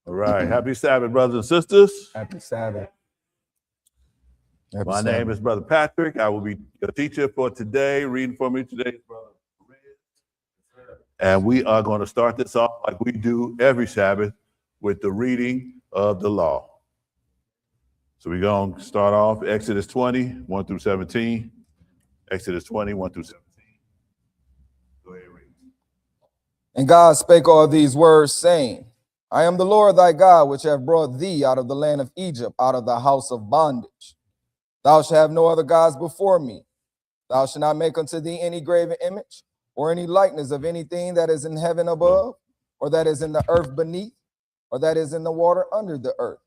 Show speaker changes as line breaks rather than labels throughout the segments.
All right. Happy Sabbath, brothers and sisters.
Happy Sabbath.
My name is Brother Patrick. I will be your teacher for today. Reading for me today is Brother Red. And we are going to start this off like we do every Sabbath with the reading of the law. So we're going to start off Exodus 20, 1 through 17. Exodus 20, 1 through 17. Go ahead and read.
And God spake all these words, saying, I am the Lord thy God, which have brought thee out of the land of Egypt, out of the house of bondage. Thou shalt have no other gods before me. Thou shalt not make unto thee any graven image, or any likeness of anything that is in heaven above, or that is in the earth beneath, or that is in the water under the earth.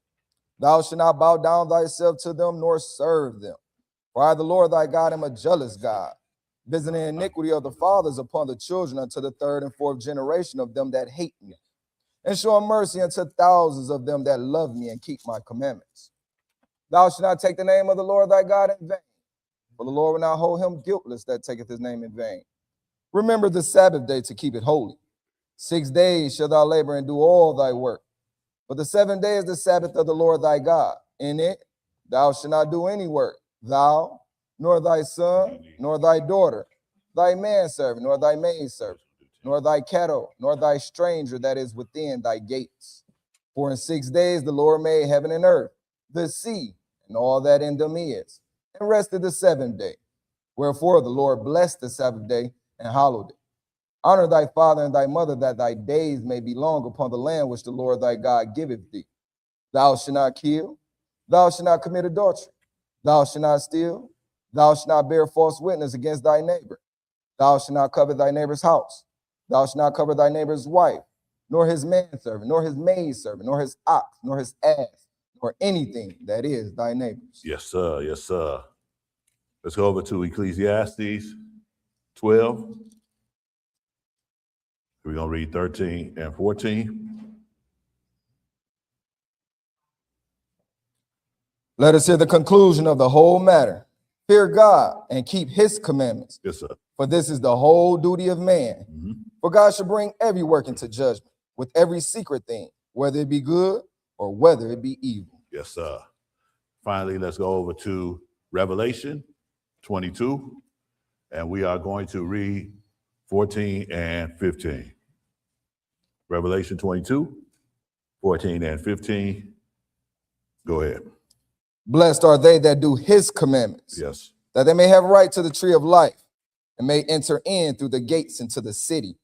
Thou shalt not bow down thyself to them, nor serve them. For I, the Lord thy God, am a jealous God, visiting iniquity of the fathers upon the children unto the third and fourth generation of them that hate me, and show mercy unto thousands of them that love me and keep my commandments. Thou shalt not take the name of the Lord thy God in vain, for the Lord will not hold him guiltless that taketh his name in vain. Remember the Sabbath day to keep it holy. 6 days shalt thou labor and do all thy work. But the 7th day is the Sabbath of the Lord thy God. In it thou shalt not do any work, thou, nor thy son, nor thy daughter, thy manservant, nor thy maidservant, nor thy cattle, nor thy stranger that is within thy gates. For in 6 days the Lord made heaven and earth, the sea, and all that in them is, and rested the 7th day. Wherefore the Lord blessed the Sabbath day and hallowed it. Honor thy father and thy mother, that thy days may be long upon the land which the Lord thy God giveth thee. Thou shalt not kill, thou shalt not commit adultery, thou shalt not steal, thou shalt not bear false witness against thy neighbor, thou shalt not covet thy neighbor's house, thou shalt not covet thy neighbor's wife, nor his manservant, nor his maidservant, nor his ox, nor his ass, or anything that is thy neighbor's.
Yes, sir. Yes, sir. Let's go over to Ecclesiastes 12. We're going to read 13 and 14.
Let us hear the conclusion of the whole matter. Fear God and keep his commandments.
Yes, sir.
For this is the whole duty of man.
Mm-hmm.
For God shall bring every work into judgment with every secret thing, whether it be good or whether it be evil.
Yes, sir. Finally, let's go over to Revelation 22, and we are going to read 14 and 15. Revelation 22, 14 and 15. Go ahead.
Blessed are they that do his commandments,
Yes.
that they may have right to the tree of life, and may enter in through the gates into the city.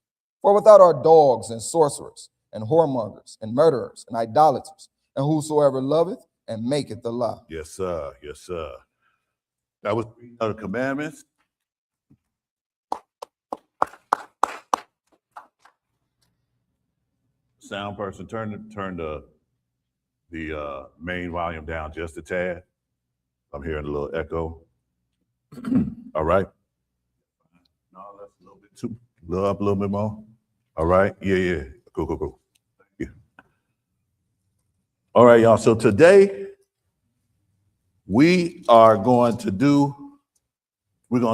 For without are dogs and sorcerers, and whoremongers, and murderers, and idolaters, and whosoever loveth and maketh the lie.
Yes, sir. Yes, sir. That was the commandments. Sound person, turn the main volume down just a tad. I'm hearing a little echo. All right. No, that's a little bit too. A little up, a little bit more. All right. Yeah. Cool. Thank you. All right, y'all. So today we're going to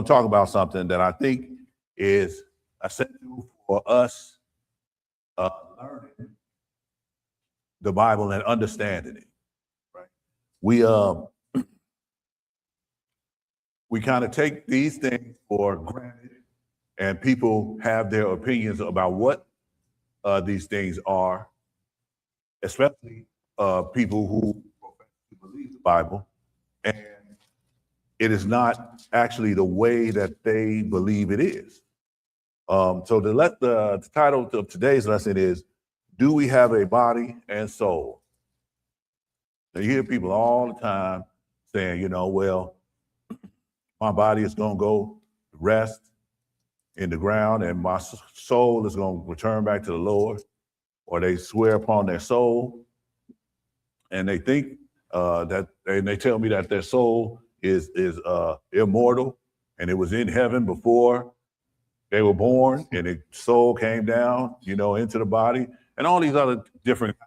talk about something that I think is essential for us learning the Bible and understanding it. Right? We kind of take these things for granted, and people have their opinions about what these things are, especially people who believe the Bible, and it is not actually the way that they believe it is. So the title of today's lesson is, do we have a body and soul? Now, you hear people all the time saying, well, my body is going to go rest in the ground and my soul is going to return back to the Lord. Or they swear upon their soul and they think and they tell me that their soul is immortal and it was in heaven before they were born and the soul came down, into the body, and all these other different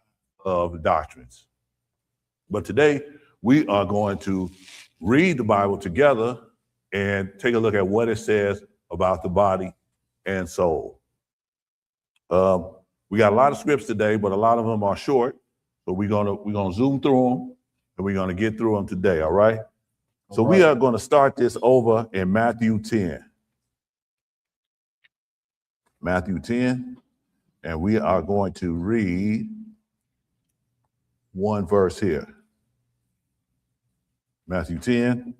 doctrines. But today we are going to read the Bible together and take a look at what it says about the body and soul. We got a lot of scripts today, but a lot of them are short. So we're gonna zoom through them, and we're gonna get through them today. All right. So
All
we
right.
are going to start this over in Matthew 10. Matthew 10, and we are going to read one verse here. Matthew 10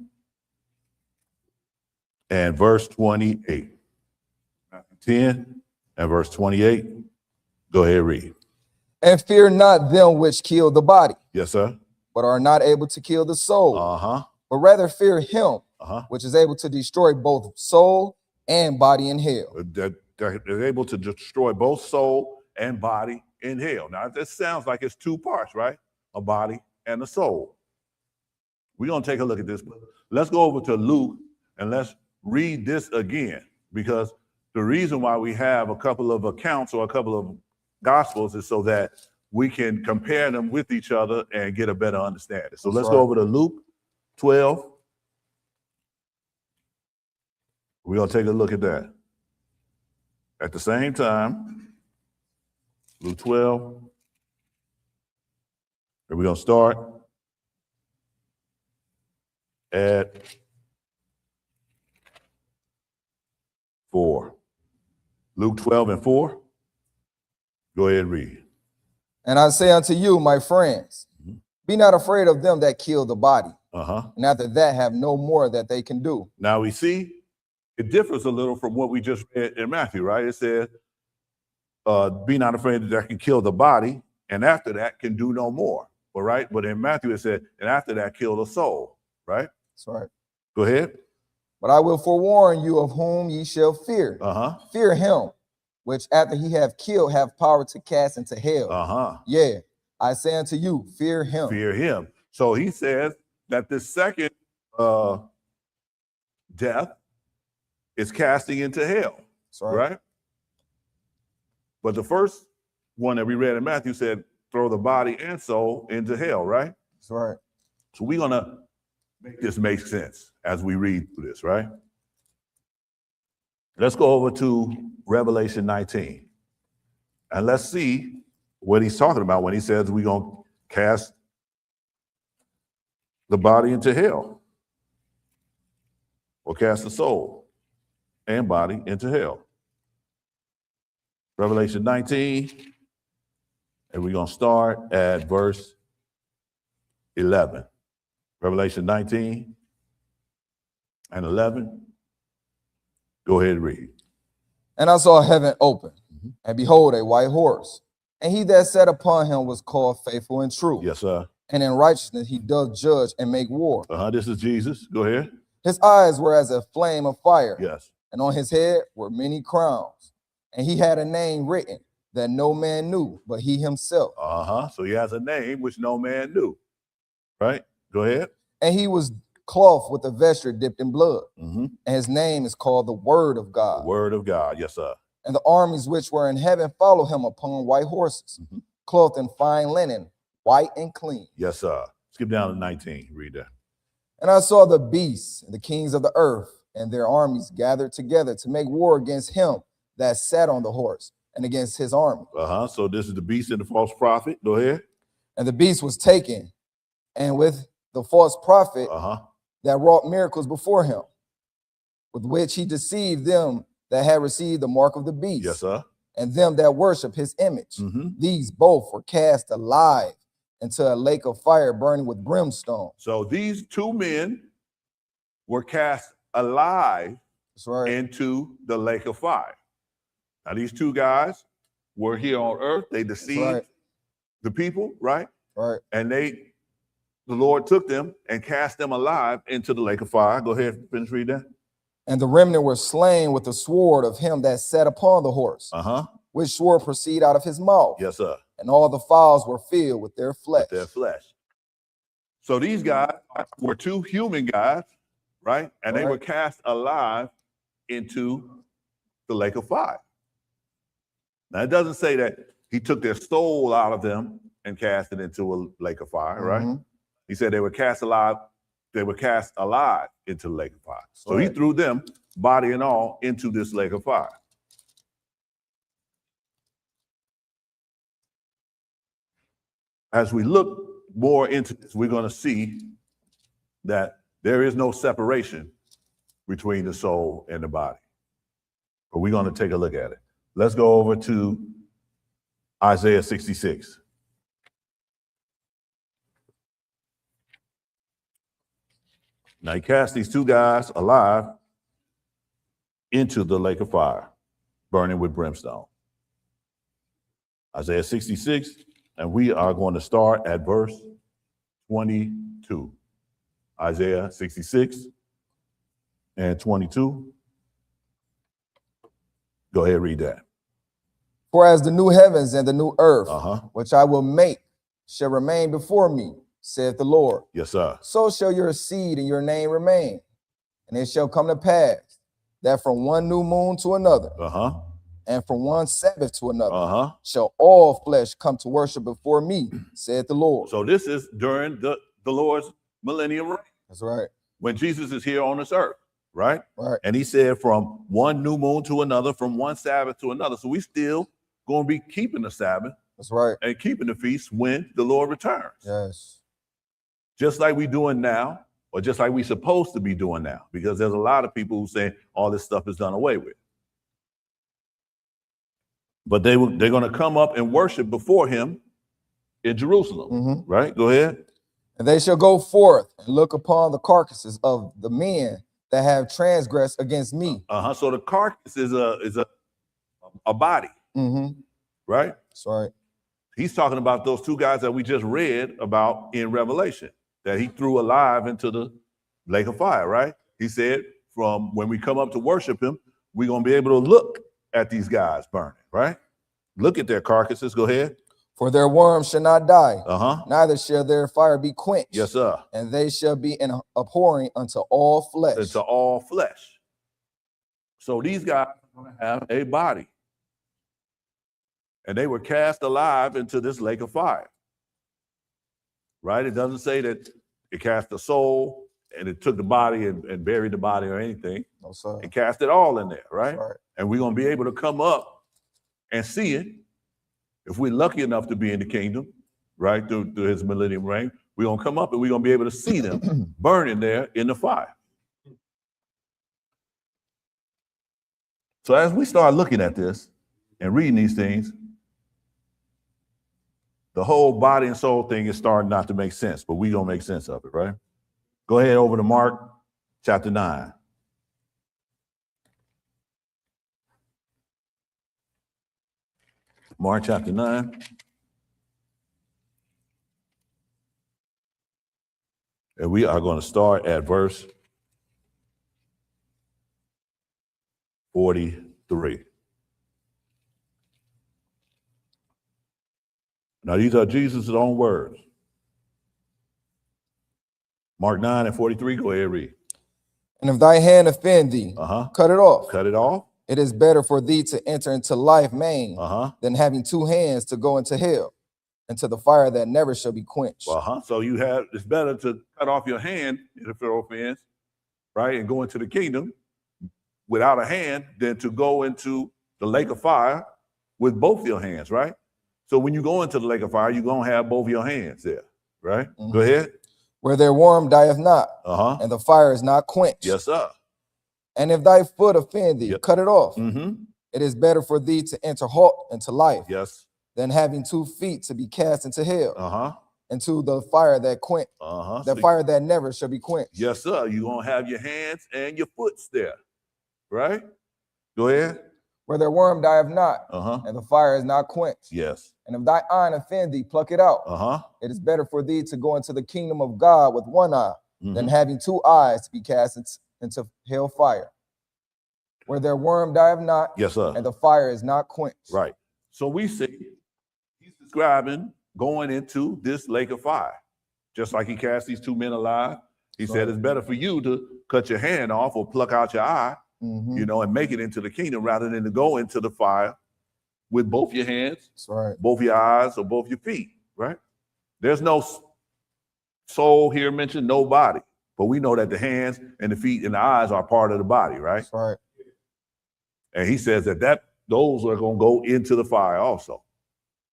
and verse 28. Matthew 10 and verse 28. Go ahead, read.
And fear not them which kill the body,
Yes, sir.
but are not able to kill the soul,
Uh-huh.
but rather fear him
Uh-huh.
which is able to destroy both soul and body in hell.
They're able to destroy both soul and body in hell. Now, this sounds like it's two parts, right? A body and a soul. We're going to take a look at this. Let's go over to Luke and let's read this again, because the reason why we have a couple of accounts or a couple of gospels is so that we can compare them with each other and get a better understanding. So let's go over to Luke 12. We're going to take a look at that. At the same time, Luke 12, and we're going to start at 4. Luke 12 and 4. Go ahead and read.
And I say unto you, my friends, be not afraid of them that kill the body, and after that have no more that they can do.
Now we see it differs a little from what we just read in Matthew, right? It says, be not afraid that can kill the body, and after that can do no more. All right. But in Matthew, it said, and after that, kill the soul, right?
That's right.
Go ahead.
But I will forewarn you of whom ye shall fear. Fear him, which after he have killed, have power to cast into hell. Yeah, I say unto you, fear him.
Fear him. So he says that the second death is casting into hell, right? But the first one that we read in Matthew said, throw the body and soul into hell, right?
That's right.
So we're going to make this make sense as we read through this, right? Let's go over to Revelation 19. And let's see what he's talking about when he says we're going to cast the body into hell, or cast the soul and body into hell. Revelation 19, and we're going to start at verse 11. Revelation 19 and 11. Go ahead and read.
And I saw heaven open, and behold, a white horse. And he that sat upon him was called Faithful and True.
Yes, sir.
And in righteousness he doth judge and make war.
This is Jesus. Go ahead.
His eyes were as a flame of fire.
Yes.
And on his head were many crowns. And he had a name written that no man knew but he himself.
So he has a name which no man knew. Right? Go ahead.
And he was clothed with a vesture dipped in blood. And his name is called the Word of God.
The Word of God. Yes, sir.
And the armies which were in heaven follow him upon white horses, clothed in fine linen, white and clean.
Yes, sir. Skip down to 19. Read that.
And I saw the beasts and the kings of the earth and their armies gathered together to make war against him that sat on the horse and against his army.
So this is the beast and the false prophet. Go ahead.
And the beast was taken, and with the false prophet that wrought miracles before him, with which he deceived them that had received the mark of the beast.
Yes, sir.
And them that worship his image. These both were cast alive into a lake of fire burning with brimstone.
So these two men were cast alive into the lake of fire. Now, these two guys were here on earth. They deceived the people, right? And the Lord took them and cast them alive into the lake of fire. Go ahead, finish read that.
And the remnant were slain with the sword of him that sat upon the horse, which sword proceed out of his mouth.
Yes, sir.
And all the fowls were filled with their flesh.
So these guys were two human guys, right? And they were cast alive into the lake of fire. Now, it doesn't say that he took their soul out of them and cast it into a lake of fire, right? He said they were cast alive. They were cast alive into the lake of fire. So he threw them, body and all, into this lake of fire. as we look more into this, we're going to see that there is no separation between the soul and the body. But we're going to take a look at it. Let's go over to Isaiah 66. Now he cast these two guys alive into the lake of fire, burning with brimstone. Isaiah 66, and we are going to start at verse 22. Isaiah 66 and 22. Go ahead, read that.
For as the new heavens and the new earth,
Uh-huh.
which I will make, shall remain before me, saith the Lord,
Yes, sir.
so shall your seed and your name remain. And it shall come to pass that from one new moon to another,
Uh-huh.
and from one Sabbath to another,
Uh-huh.
shall all flesh come to worship before me, saith the Lord.
So this is during the Lord's millennium reign,
That's right.
when Jesus is here on this earth, right?
Right.
And he said from one new moon to another, from one Sabbath to another. So we still going to be keeping the Sabbath
That's right.
and keeping the feast when the Lord returns.
Yes.
Just like we doing now, or just like we supposed to be doing now, because there's a lot of people who say all this stuff is done away with. But they're going to come up and worship before him in Jerusalem, right? Go ahead.
And they shall go forth and look upon the carcasses of the men that have transgressed against me.
So the carcass is a body, right?
That's right.
He's talking about those two guys that we just read about in Revelation, that he threw alive into the lake of fire, right? He said, from when we come up to worship him, we're going to be able to look at these guys burning, right? Look at their carcasses. Go ahead.
For their worms shall not die,
Uh-huh.
neither shall their fire be quenched.
Yes, sir.
And they shall be an abhorring unto all flesh.
Into all flesh. So these guys are going to have a body. And they were cast alive into this lake of fire. Right? It doesn't say that it cast the soul and it took the body and buried the body or anything.
No, sir.
It cast it all in there, right?
That's right.
And we're going to be able to come up and see it. If we're lucky enough to be in the kingdom, right, through his millennium reign, we're going to come up and we're going to be able to see them burning there in the fire. So as we start looking at this and reading these things, the whole body and soul thing is starting not to make sense, but we're going to make sense of it, right? Go ahead over to Mark chapter 9. Mark chapter 9. And we are going to start at verse 43. Now, these are Jesus' own words. Mark 9 and 43, go ahead, read.
And if thy hand offend thee, cut it off.
Cut it off.
It is better for thee to enter into life maimed than having two hands to go into hell, into the fire that never shall be quenched.
So it's better to cut off your hand if it offends, right, and go into the kingdom without a hand than to go into the lake of fire with both your hands, right? So when you go into the lake of fire, you're going to have both your hands there, right? Go ahead.
Where their worm dieth not, and the fire is not quenched.
Yes, sir.
And if thy foot offend thee, cut it off.
Mm-hmm.
It is better for thee to enter halt into life
Yes.
than having 2 feet to be cast into hell, into the fire that quench, the fire that never shall be quenched.
Yes, sir. You're going to have your hands and your foots there, right? Go ahead.
Where their worm dieth not, and the fire is not quenched.
Yes.
And if thy eye offend thee, pluck it out. It is better for thee to go into the kingdom of God with one eye than having 2 eyes to be cast into hell fire. Where their worm dieth not,
yes, sir,
and the fire is not quenched.
Right. So we see he's describing going into this lake of fire. Just like he cast these 2 men alive. He said it's better for you to cut your hand off or pluck out your eye, and make it into the kingdom rather than to go into the fire with both your hands, both your eyes, or both your feet, right? There's no soul here mentioned, no body. But we know that the hands and the feet and the eyes are part of the body, right?
That's right.
And he says that those are going to go into the fire also.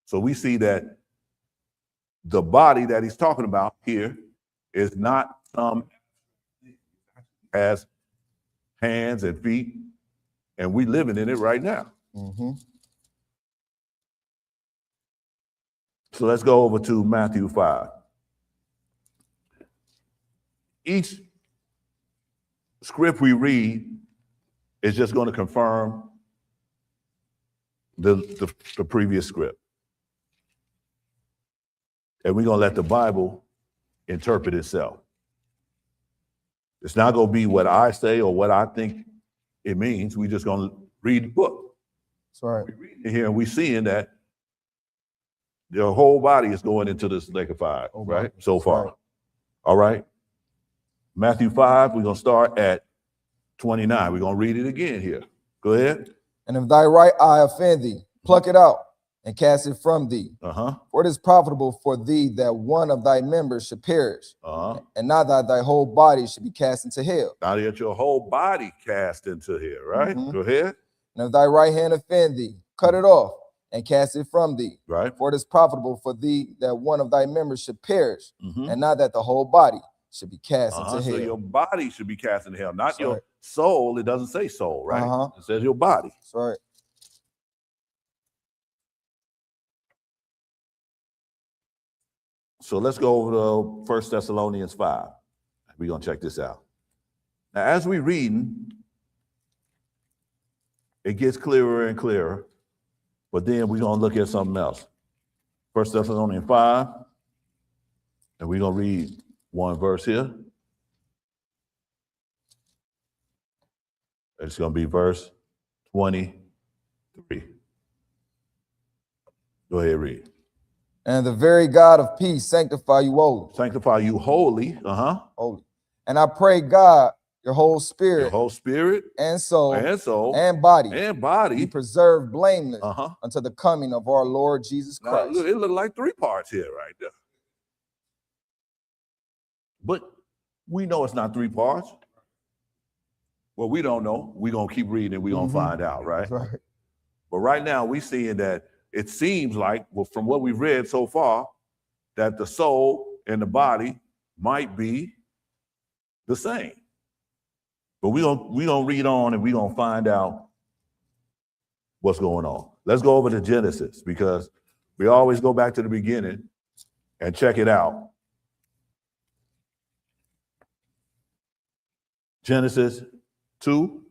So we see that the body that he's talking about here is not has hands and feet, and we living in it right now.
Mm-hmm.
So let's go over to Matthew 5. Each script we read is just going to confirm the previous script. And we're going to let the Bible interpret itself. It's not going to be what I say or what I think it means. We're just going to read the book.
That's right.
We're reading here and we're seeing that the whole body is going into this lake of fire, right? So far.
Right.
All right. Matthew 5, we're going to start at 29. We're going to read it again here. Go ahead.
And if thy right eye offend thee, pluck it out and cast it from thee. For it is profitable for thee that one of thy members should perish, and not that thy whole body should be cast into hell.
Now you get your whole body cast into here, right? Go ahead.
And if thy right hand offend thee, cut it off and cast it from thee.
Right.
For it is profitable for thee that one of thy members should perish, and not that the whole body should be cast into hell.
So your body should be cast into hell, not
That's
your
right.
soul. It doesn't say soul, right? It says your body.
That's right.
So let's go over to 1 Thessalonians 5. We're going to check this out. Now, as we reading, it gets clearer and clearer, but then we're going to look at something else. 1 Thessalonians 5, and we're going to read one verse here. It's going to be verse 23. Go ahead, read.
And the very God of peace sanctify you wholly.
Sanctify you wholly.
Holy. And I pray God, your whole spirit, and soul, and body be preserved blameless until the coming of our Lord Jesus Christ.
Now, it look like three parts here right there. But we know it's not three parts. Well, we don't know. We're going to keep reading and we're going to find out, right?
Right?
But right now we're seeing that it seems like, well, from what we've read so far, that the soul and the body might be the same. But we're gonna read on and we're gonna find out what's going on. Let's go over to Genesis, because we always go back to the beginning and check it out. Genesis 2,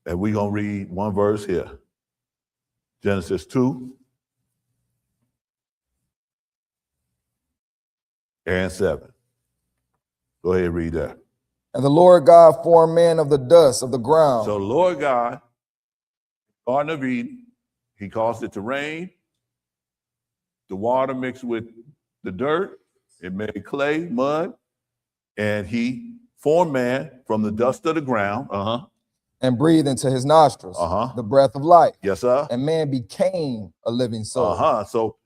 and we're gonna read one verse here. Genesis 2 and 7. Go ahead and read that.
And the Lord God formed man of the dust of the ground.
So the Lord God, Garden of Eden, he caused it to rain. The water mixed with the dirt. It made clay, mud. And he formed man from the dust of the ground.
And breathed into his nostrils the breath of life.
Yes, sir.
And man became a living soul.
So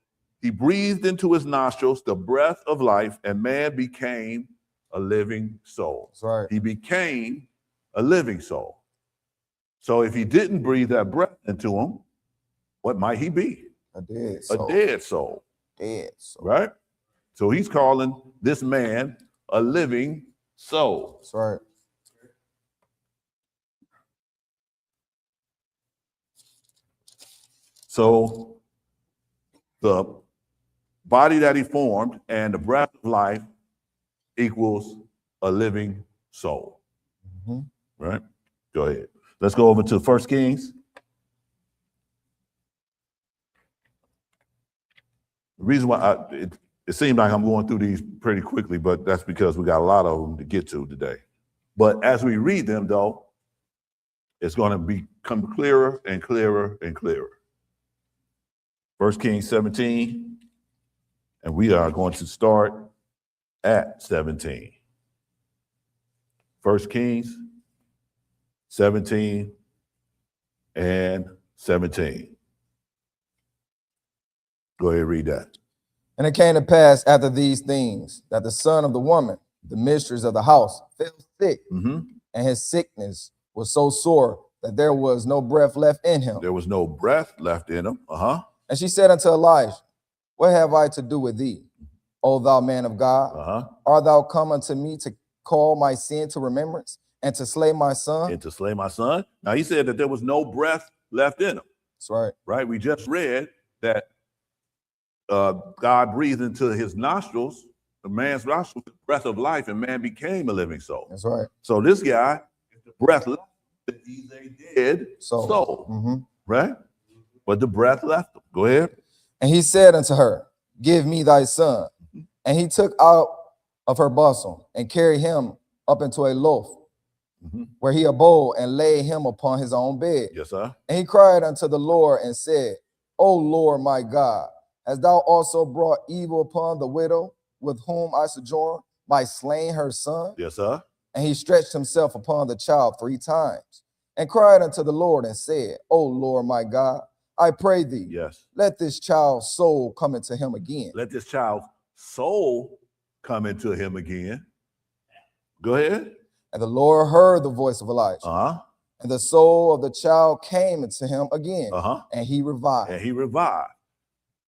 he breathed into his nostrils the breath of life, and man became a living soul.
That's right.
He became a living soul. So if he didn't breathe that breath into him, what might he be?
A dead soul.
A dead soul.
Dead soul.
Right? So he's calling this man a living soul.
That's right.
So the body that he formed and the breath of life equals a living soul. Right? Go ahead. Let's go over to 1 Kings. The reason why it seems like I'm going through these pretty quickly, but that's because we got a lot of them to get to today. But as we read them, though, it's going to become clearer and clearer and clearer. 1 Kings 17, and we are going to start at 17. 1 Kings 17 and 17. Go ahead and read that.
And it came to pass after these things that the son of the woman, the mistress of the house, fell sick, and his sickness was so sore that there was no breath left in him.
There was no breath left in him.
And she said unto Elijah, What have I to do with thee, O thou man of God?
Uh-huh.
Art thou come unto me to call my sin to remembrance and to slay my son?
And to slay my son. Now he said that there was no breath left in him.
That's right.
Right? We just read that God breathed into his nostrils, the man's nostrils, the breath of life, and man became a living soul.
That's right.
So this guy, the breath left him, he's a dead soul.
Mm-hmm.
Right? But the breath left him. Go ahead.
And he said unto her, give me thy son. And he took out of her bosom and carried him up into a loft, where he abode and laid him upon his own bed.
Yes, sir.
And he cried unto the Lord and said, O Lord my God, hast thou also brought evil upon the widow with whom I sojourn by slaying her son?
Yes, sir.
And he stretched himself upon the child 3 times and cried unto the Lord and said, O Lord my God, I pray thee,
yes,
let this child's soul come into him again.
Let this child's soul come into him again. Go ahead.
And the Lord heard the voice of Elijah.
Uh-huh.
And the soul of the child came into him again.
Uh-huh.
And he revived.
And he revived.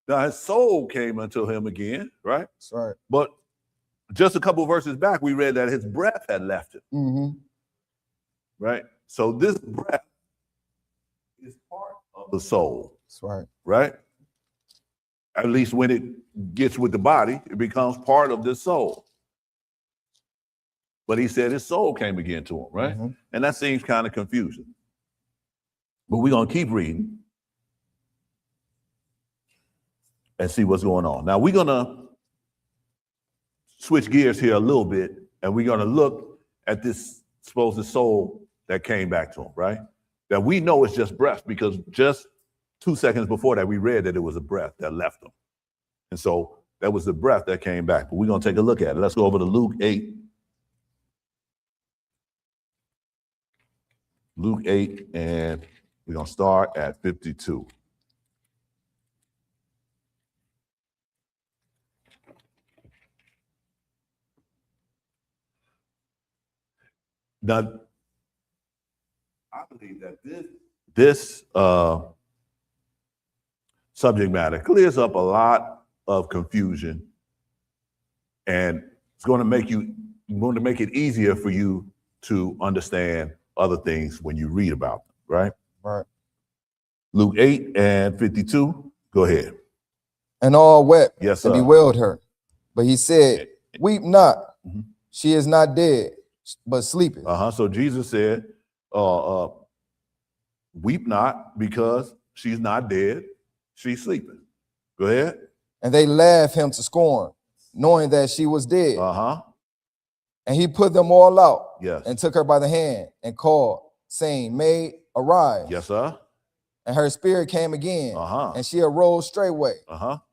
Now his soul came into him again, right?
That's right.
But just a couple verses back, we read that his breath had left him.
Mm-hmm.
Right? So this breath is part of the soul.
That's right.
Right? At least when it gets with the body, it becomes part of the soul. But he said his soul came again to him, right?
Mm-hmm.
And that seems kind of confusing. But we're going to keep reading and see what's going on. Now we're going to switch gears here a little bit, and we're going to look at this supposed soul that came back to him, right? That we know it's just breath, because just 2 seconds before that, we read that it was a breath that left him. And so that was the breath that came back. But we're going to take a look at it. Let's go over to Luke 8. Luke 8, and we're going to start at 52. Now, I believe that this subject matter clears up a lot of confusion, and it's going to make it easier for you to understand other things when you read about them, right?
Right.
Luke 8 and 52. Go ahead.
And all wept
Yes,
and
sir.
bewailed her. But he said, weep not.
Mhm.
She is not dead, but sleeping.
So Jesus said, weep not, because she's not dead, she's sleeping. Go ahead.
And they laughed him to scorn, knowing that she was dead. And he put them all out,
Yes.
and took her by the hand and called, saying, Maid, arise.
Yes, sir.
And her spirit came again, and she arose straightway.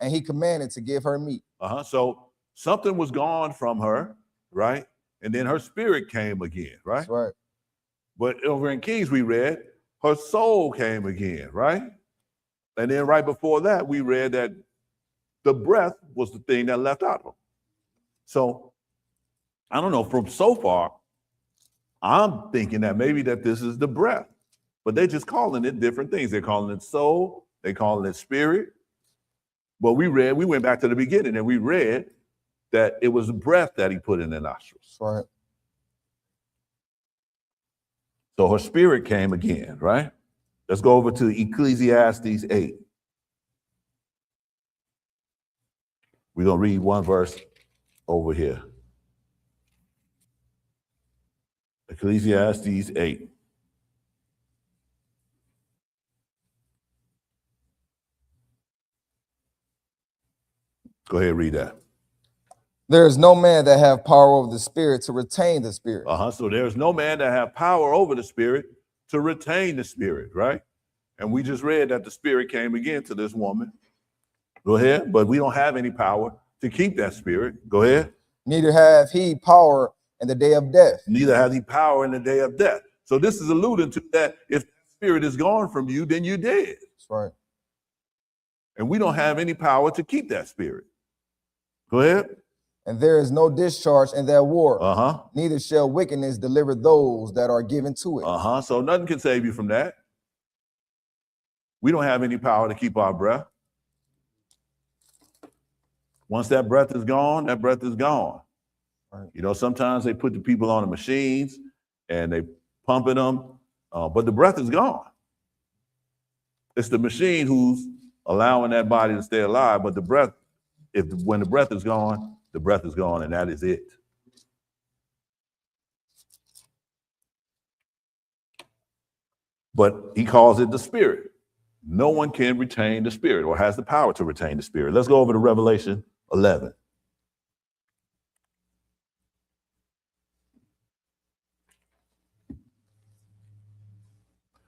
And he commanded to give her meat.
So something was gone from her, right? And then her spirit came again, right?
That's right.
But over in Kings, we read her soul came again, right? And then right before that, we read that the breath was the thing that left out of him. So I don't know, from so far, I'm thinking that maybe that this is the breath, but they're just calling it different things. They're calling it soul, they calling it spirit. But we went back to the beginning and we read that it was the breath that he put in the nostrils.
That's right.
So her spirit came again, right? Let's go over to Ecclesiastes 8. We're going to read one verse over here. Ecclesiastes 8. Go ahead, read that.
There is no man that have power over the spirit to retain the spirit.
So there's no man that have power over the spirit to retain the spirit, right? And we just read that the spirit came again to this woman. Go ahead. But we don't have any power to keep that spirit. Go ahead.
Neither have he power in the day of death.
Neither has he power in the day of death. So this is alluding to that if the spirit is gone from you, then you're dead.
That's right.
And we don't have any power to keep that spirit. Go ahead.
And there is no discharge in that war.
Neither
shall wickedness deliver those that are given to it.
So nothing can save you from that. We don't have any power to keep our breath. Once that breath is gone, that breath is gone.
Right.
You know, sometimes they put the people on the machines and they pumping them, but the breath is gone. It's the machine who's allowing that body to stay alive, but the breath, when the breath is gone, the breath is gone, and that is it. But he calls it the spirit. No one can retain the spirit or has the power to retain the spirit. Let's go over to Revelation 11.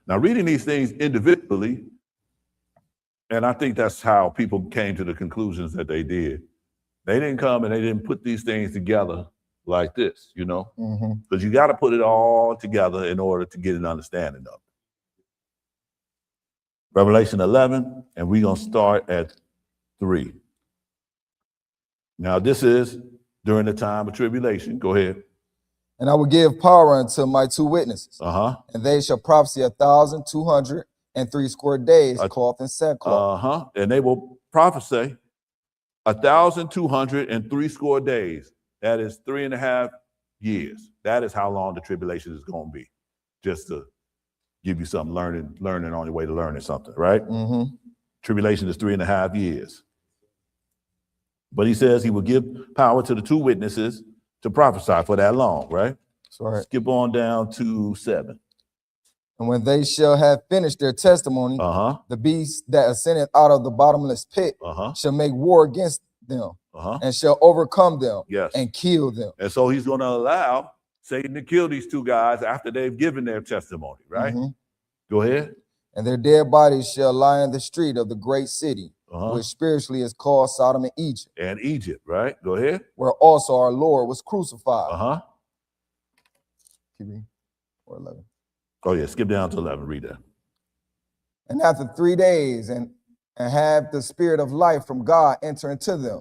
Now, reading these things individually, and I think that's how people came to the conclusions that they did. They didn't come and they didn't put these things together like this, you know, because you got to put it all together in order to get an understanding of it. Revelation 11, and we're going to start at 3. Now, this is during the time of tribulation. Go ahead.
And I will give power unto my 2 witnesses, and they shall prophesy 1,260 days, cloth and sackcloth.
And they will prophesy 1,260 days. That is 3.5 years. That is how long the tribulation is going to be. Just to give you something, learning on your way to learning something, right? Tribulation is 3.5 years. But he says he will give power to the 2 witnesses to prophesy for that long, right?
That's right.
Skip on down to 7.
And when they shall have finished their testimony, the beast that ascended out of the bottomless pit shall make war against them and shall overcome them and kill them.
And so he's going to allow Satan to kill these 2 guys after they've given their testimony, right? Go ahead.
And their dead bodies shall lie in the street of the great city, which spiritually is called Sodom and Egypt.
And Egypt, right? Go ahead.
Where also our Lord was crucified. Keep reading. Or 11.
Oh, yeah, skip down to 11. Read that.
And after 3 days, and have the spirit of life from God enter into them.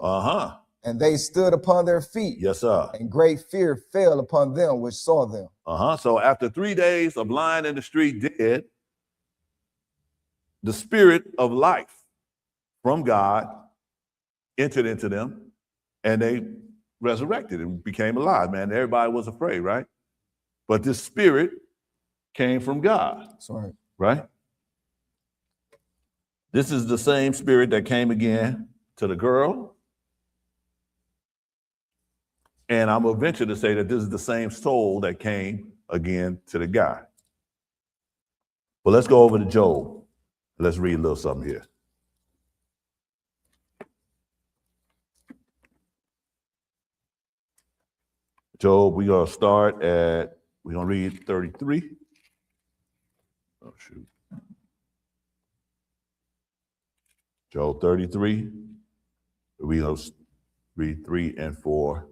And they stood upon their feet.
Yes, sir.
And great fear fell upon them which saw them.
So after 3 days of lying in the street dead, the spirit of life from God entered into them, and they resurrected and became alive, man. Everybody was afraid, right? But this spirit came from God.
That's right.
Right? This is the same spirit that came again to the girl. And I'm going to venture to say that this is the same soul that came again to the guy. Well, let's go over to Job. Let's read a little something here. Job, we're going to read 33. Oh, shoot. Job 33. We're going to read 3 and 4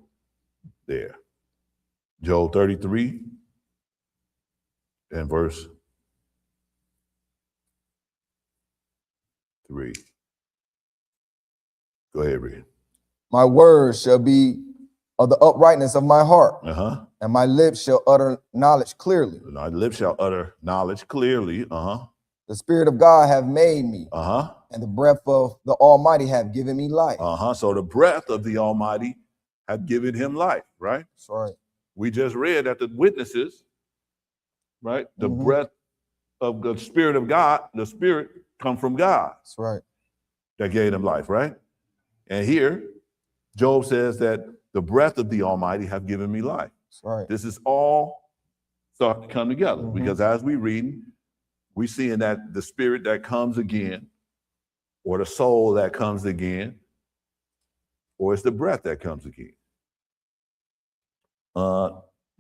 there. Job 33 and verse 3. Go ahead, read.
My words shall be of the uprightness of my heart, and my lips shall utter knowledge clearly.
My lips shall utter knowledge clearly.
The Spirit of God have made me, and the breath of the Almighty have given me life.
So the breath of the Almighty have given him life, right?
That's right.
We just read that the witnesses, right? The breath of the Spirit of God, the Spirit come from God.
That's right.
That gave him life, right? And here, Job says that the breath of the Almighty have given me life.
That's right.
This is all starting to come together because as we read, we seeing that the spirit that comes again, or the soul that comes again, or it's the breath that comes again.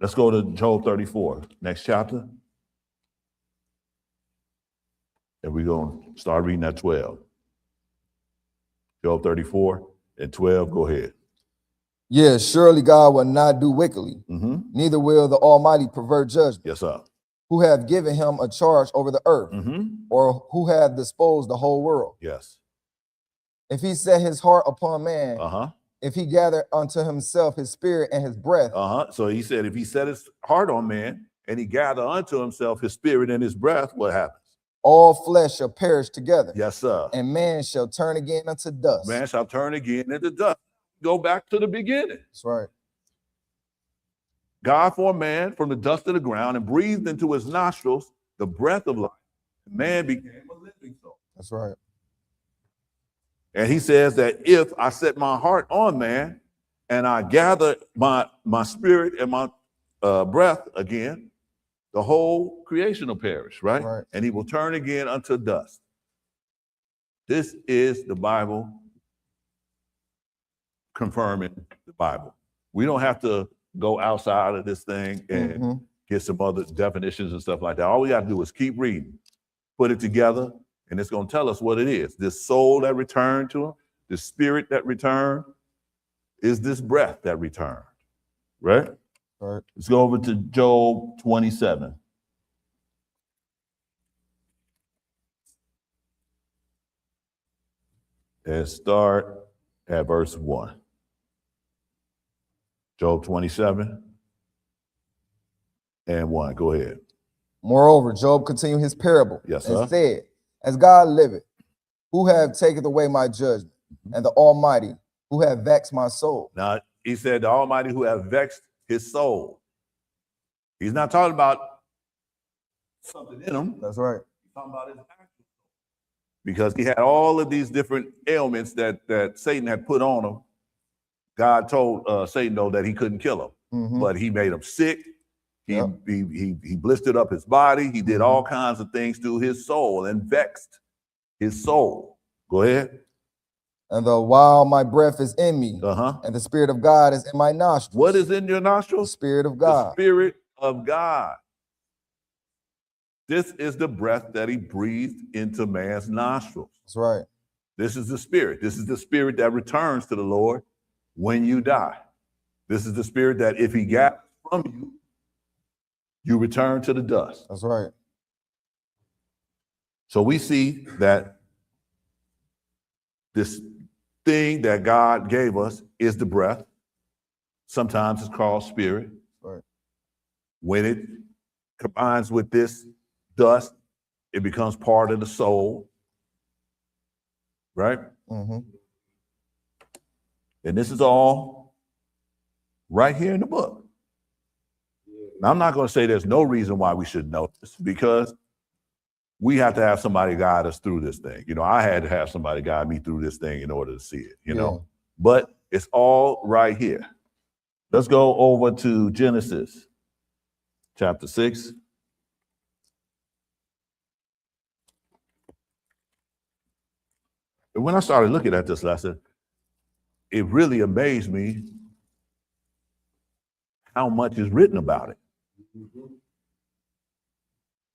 Let's go to Job 34, next chapter. And we're going to start reading at 12. Job 34 and 12, go ahead.
Yes, surely God will not do wickedly, neither will the Almighty pervert judgment.
Yes, sir.
Who have given him a charge over the earth, or who have disposed the whole world.
Yes.
If he set his heart upon man, if he gather unto himself his spirit and his breath.
So he said, if he set his heart on man and he gather unto himself his spirit and his breath, what happens?
All flesh shall perish together.
Yes, sir.
And man shall turn again unto dust.
Man shall turn again into dust. go back to the beginning.
That's right.
God formed man from the dust of the ground and breathed into his nostrils the breath of life. Man became a living soul.
That's right.
And he says that if I set my heart on man and I gather my spirit and my breath again, the whole creation will perish, right?
Right.
And he will turn again unto dust. This is the Bible confirming the Bible. We don't have to go outside of this thing and get some other definitions and stuff like that. All we got to do is keep reading, put it together, and it's going to tell us what it is. This soul that returned to him, the spirit that returned, is this breath that returned, right?
Right.
Let's go over to Job 27. And start at verse 1. Job 27 and 1. Go ahead.
Moreover, Job continued his parable
Yes,
and
sir.
said, as God liveth, who have taken away my judgment, and the Almighty, who have vexed my soul.
Now, he said, the Almighty who have vexed his soul. He's not talking about something in him.
That's right.
He's talking about his actual soul. Because he had all of these different ailments that Satan had put on him. God told Satan, though, that he couldn't kill him, but he made him sick. He blistered up his body. He did all kinds of things to his soul and vexed his soul. Go ahead.
And the while my breath is in me, and the Spirit of God is in my nostrils.
What is in your nostrils?
The Spirit of God.
The Spirit of God. This is the breath that he breathed into man's nostrils.
That's right.
This is the Spirit. This is the Spirit that returns to the Lord when you die. This is the Spirit that if he gathers from you, you return to the dust.
That's right.
So we see that this thing that God gave us is the breath. Sometimes it's called spirit.
Right.
When it combines with this dust, it becomes part of the soul. Right? And this is all right here in the book. Now, I'm not going to say there's no reason why we should know this, because we have to have somebody guide us through this thing. You know, I had to have somebody guide me through this thing in order to see it, you know. But it's all right here. Let's go over to Genesis chapter 6. And when I started looking at this lesson, it really amazed me how much is written about it.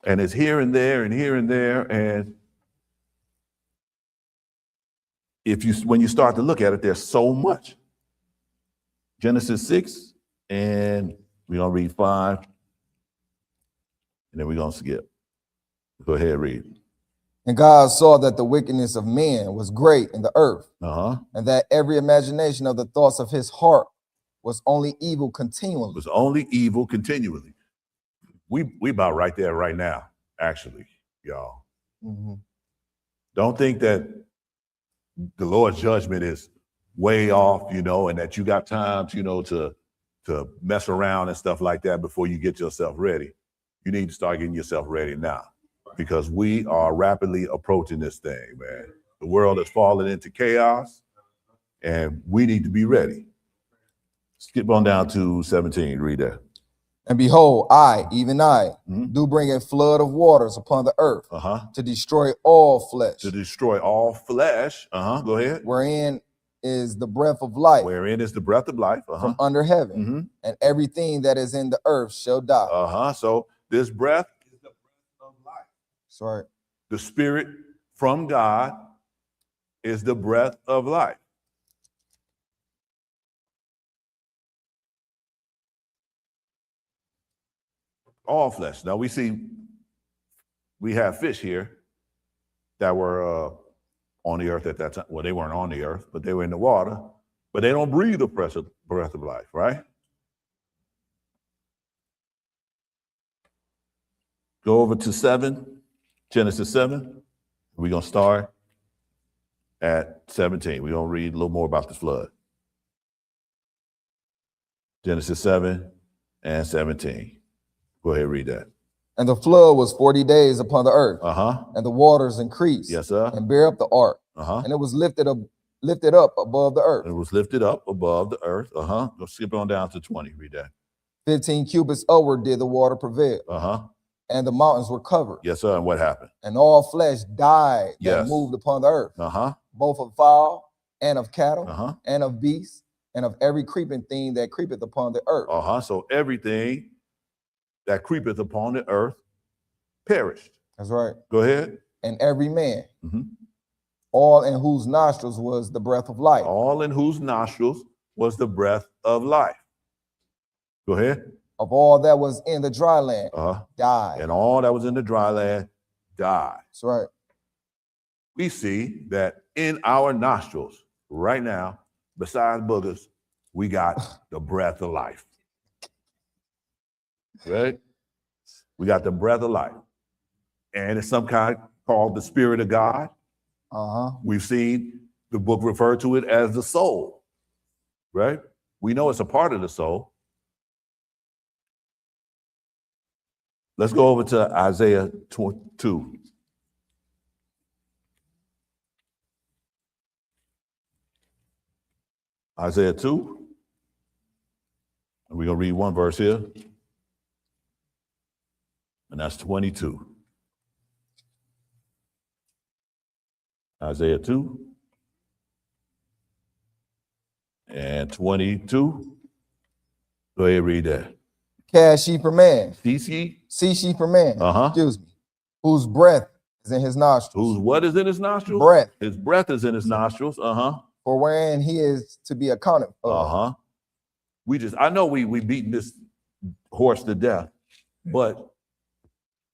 And it's here and there and here and there. And when you start to look at it, there's so much. Genesis 6, and we're going to read 5, and then we're going to skip. Go ahead, read.
And God saw that the wickedness of man was great in the earth, and that every imagination of the thoughts of his heart was only evil continually.
Was only evil continually. We about right there right now, actually, y'all. Don't think that the Lord's judgment is way off, you know, and that you got times, you know, to mess around and stuff like that before you get yourself ready. You need to start getting yourself ready now, because we are rapidly approaching this thing, man. The world has fallen into chaos, and we need to be ready. Skip on down to 17, read that.
And behold, I, even I, do bring a flood of waters upon the earth to destroy all flesh.
To destroy all flesh. Go ahead.
Wherein is the breath of life.
Wherein is the breath of life.
From under heaven. And everything that is in the earth shall die.
So this breath is the breath of life.
That's right.
The spirit from God is the breath of life. All flesh. Now we have fish here that were on the earth at that time. Well, they weren't on the earth, but they were in the water. But they don't breathe the breath of life, right? Go over to 7, Genesis 7. We're going to start at 17. We're going to read a little more about the flood. Genesis 7 and 17. Go ahead, read that.
And the flood was 40 days upon the earth,
Uh-huh.
and the waters increased,
Yes, sir.
and bare up the ark,
Uh-huh.
and it was lifted up above the earth.
It was lifted up above the earth. Uh-huh. Go skip on down to 20. Read that.
15 cubits upward did the water prevail,
Uh-huh.
and the mountains were covered,
Yes, sir. And what happened?
and all flesh died that
Yes.
moved upon the earth,
Uh-huh.
both of fowl and of cattle
Uh-huh.
and of beasts and of every creeping thing that creepeth upon the earth.
Uh-huh. So everything that creepeth upon the earth perished.
That's right.
Go ahead.
And every man,
Mhm.
all in whose nostrils was the breath of life.
All in whose nostrils was the breath of life. Go ahead.
Of all that was in the dry land,
Uh-huh.
died.
And all that was in the dry land died.
That's right.
We see that in our nostrils right now, besides boogers, we got the breath of life. Right? We got the breath of life. And it's some kind called the Spirit of God.
Uh-huh.
We've seen the book refer to it as the soul. Right? We know it's a part of the soul. Let's go over to Isaiah 2. Isaiah 2. And we're going to read one verse here. And that's 22. Isaiah 2 and 22. Go ahead, read that.
Cast ye per man,
Cease ye.
cease ye per man,
Uh-huh.
excuse me, whose breath is in his nostrils.
Whose what is in his nostrils?
Breath.
His breath is in his nostrils. Uh-huh.
For wherein he is to be accounted for.
Uh-huh. I know we beating this horse to death, but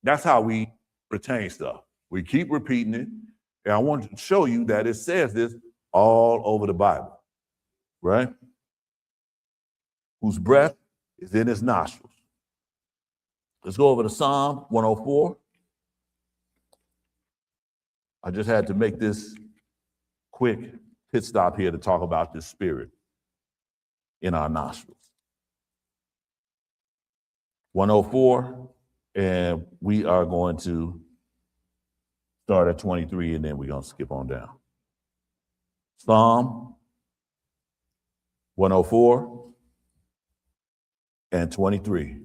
that's how we retain stuff. We keep repeating it. And I want to show you that it says this all over the Bible, right? Whose breath is in his nostrils. Let's go over to Psalm 104. I just had to make this quick pit stop here to talk about this spirit in our nostrils. 104, and we are going to start at 23, and then we're going to skip on down. Psalm 104 and 23.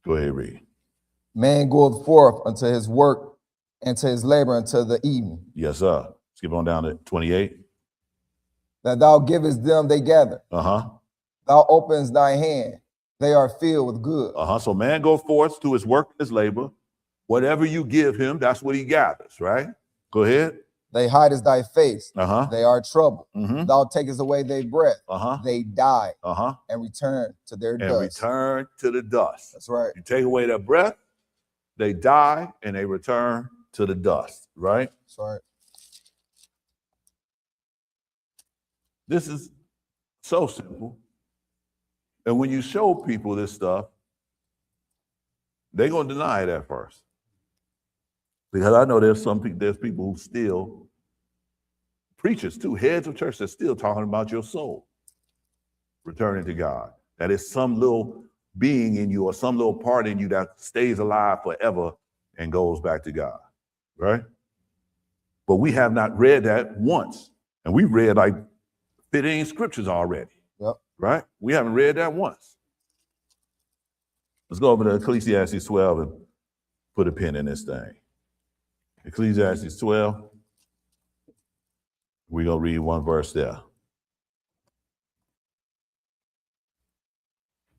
Go ahead, read.
Man goeth forth unto his work and to his labor until the evening.
Yes, sir. Skip on down to 28.
That thou givest them they gather.
Uh-huh.
Thou openest thy hand, they are filled with good.
Uh-huh. So man goes forth to his work and his labor. Whatever you give him, that's what he gathers, right? Go ahead.
They hidest thy face,
Uh-huh.
they are troubled.
Mm-hmm.
Thou takest away their breath,
Uh-huh.
they die
Uh-huh.
and return to their
And
dust.
return to the dust.
That's right.
You take away their breath, they die, and they return to the dust, right?
That's right.
This is so simple. And when you show people this stuff, they're going to deny it at first. Because I know there's people who still, preachers too, heads of church, that's still talking about your soul returning to God. That is some little being in you or some little part in you that stays alive forever and goes back to God, right? But we have not read that once. And we've read like 15 scriptures already,
Yep.
right? We haven't read that once. Let's go over to Ecclesiastes 12 and put a pin in this thing. Ecclesiastes 12. We're going to read one verse there.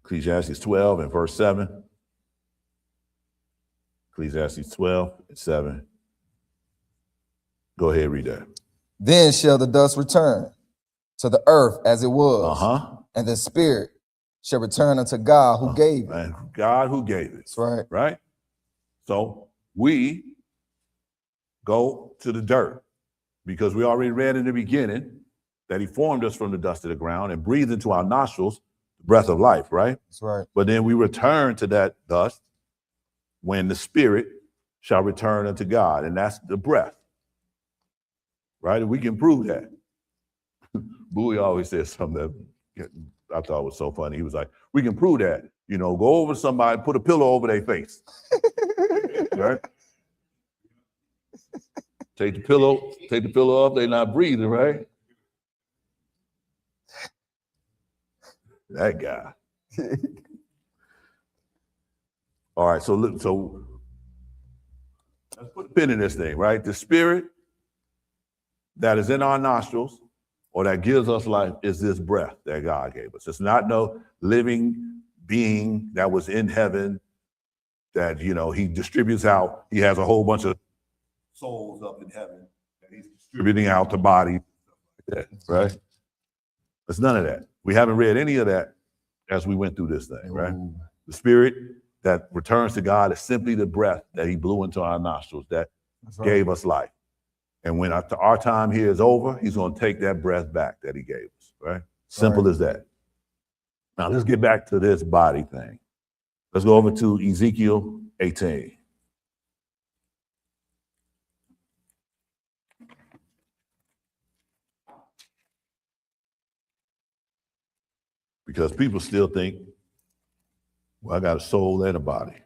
Ecclesiastes 12 and verse 7. Ecclesiastes 12 and 7. Go ahead, read that.
Then shall the dust return to the earth as it was,
Uh-huh.
and the spirit shall return unto God who gave it.
And God who gave it.
That's right.
Right? So we go to the dirt because we already read in the beginning that he formed us from the dust of the ground and breathed into our nostrils the breath of life, right?
That's right.
But then we return to that dust when the spirit shall return unto God, and that's the breath, right? And we can prove that. Bowie always says something that I thought it was so funny. He was like, we can prove that. You know, go over to somebody, put a pillow over their face. Right? Take the pillow off, they're not breathing, right? That guy. All right, so let's put a pin in this thing, right? The spirit that is in our nostrils or that gives us life is this breath that God gave us. It's not no living being that was in heaven that, you know, he distributes out. He has a whole bunch of souls up in heaven that he's distributing out to bodies, right? It's none of that. We haven't read any of that as we went through this thing, right?
Ooh.
The spirit that returns to God is simply the breath that he blew into our nostrils that gave us life. And when our time here is over, he's going to take that breath back that he gave us, right? Simple as that. Now, let's get back to this body thing. Let's go over to Ezekiel 18. Because people still think, well, I got a soul and a body.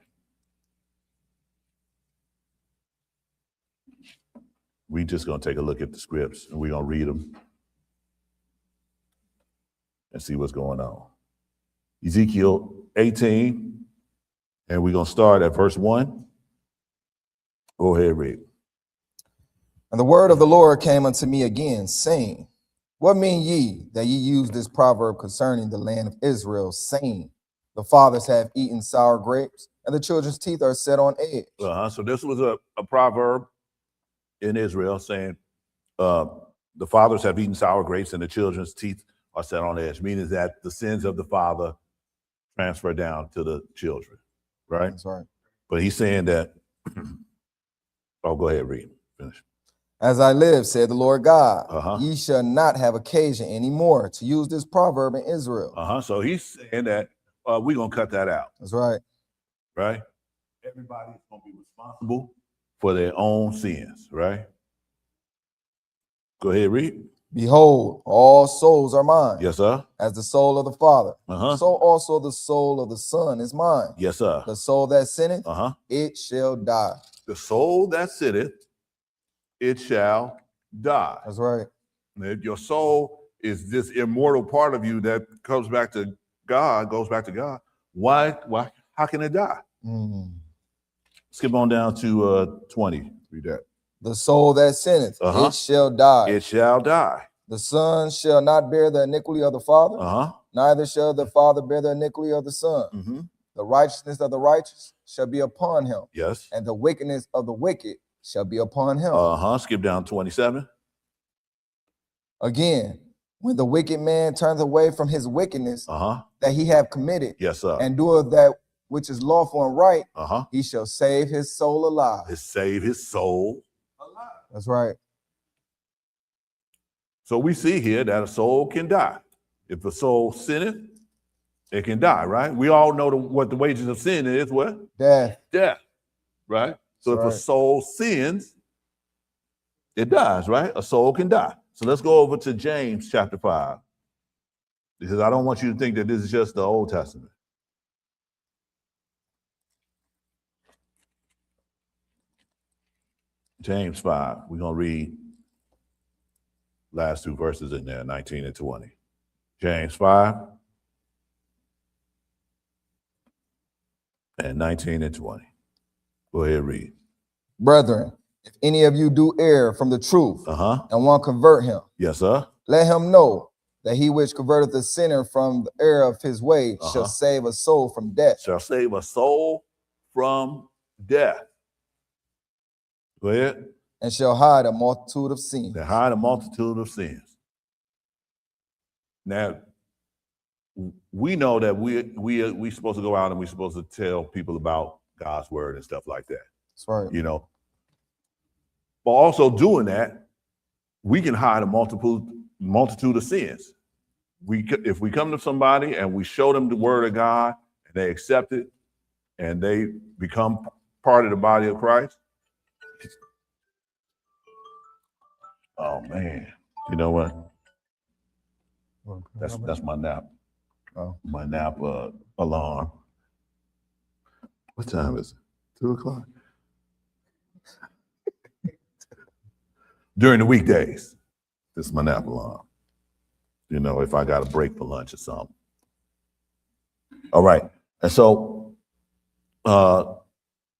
We just going to take a look at the scripts and we're going to read them and see what's going on. Ezekiel 18, and we're going to start at verse 1. Go ahead, read.
And the word of the Lord came unto me again, saying, what mean ye that ye use this proverb concerning the land of Israel, saying, the fathers have eaten sour grapes, and the children's teeth are set on edge?
So this was a proverb in Israel saying, the fathers have eaten sour grapes and the children's teeth are set on edge, meaning that the sins of the father transfer down to the children, right?
That's right.
But he's saying that, go ahead, read, finish.
As I live, said the Lord God, ye shall not have occasion anymore to use this proverb in Israel.
So he's saying that we're going to cut that out.
That's right.
Right? Everybody's going to be responsible for their own sins, right? Go ahead, read.
Behold, all souls are mine.
Yes, sir.
As the soul of the Father, so also the soul of the Son is mine.
Yes, sir.
The soul that sinneth, it shall die.
The soul that sinneth, it shall die.
That's right.
Your soul is this immortal part of you that comes back to God, goes back to God. Why? How can it die? Skip on down to 20. Read that.
The soul that sinneth, it shall die.
It shall die.
The son shall not bear the iniquity of the father, neither shall the father bear the iniquity of the son. The righteousness of the righteous shall be upon him.
Yes.
And the wickedness of the wicked shall be upon him.
Skip down 27.
Again, when the wicked man turns away from his wickedness that he have committed,
yes, sir,
and doeth that which is lawful and right, he shall save his soul alive.
Save his soul alive.
That's right.
So we see here that a soul can die. If a soul sinneth, it can die, right? We all know what the wages of sin is, what?
Death.
Death, right? So if a soul sins, it dies, right? A soul can die. So let's go over to James chapter 5. Because I don't want you to think that this is just the Old Testament. James 5. We're going to read last two verses in there, 19 and 20. James 5 and 19 and 20. Go ahead, read.
Brethren, if any of you do err from the truth and want to convert him,
yes, sir,
let him know that he which converteth the sinner from the error of his way shall save a soul from death.
Shall save a soul from death. Go ahead.
And shall hide a multitude of sins.
To hide a multitude of sins. Now, we know that we supposed to go out and we're supposed to tell people about God's word and stuff like that.
That's right.
You know, but also doing that, we can hide a multitude of sins. If we come to somebody and we show them the word of God and they accept it and they become part of the body of Christ. Oh man, you know what? That's my nap.
Oh.
My nap alarm. What time is it? 2 o'clock? During the weekdays, this is my nap alarm. You know, if I got a break for lunch or something. All right. And so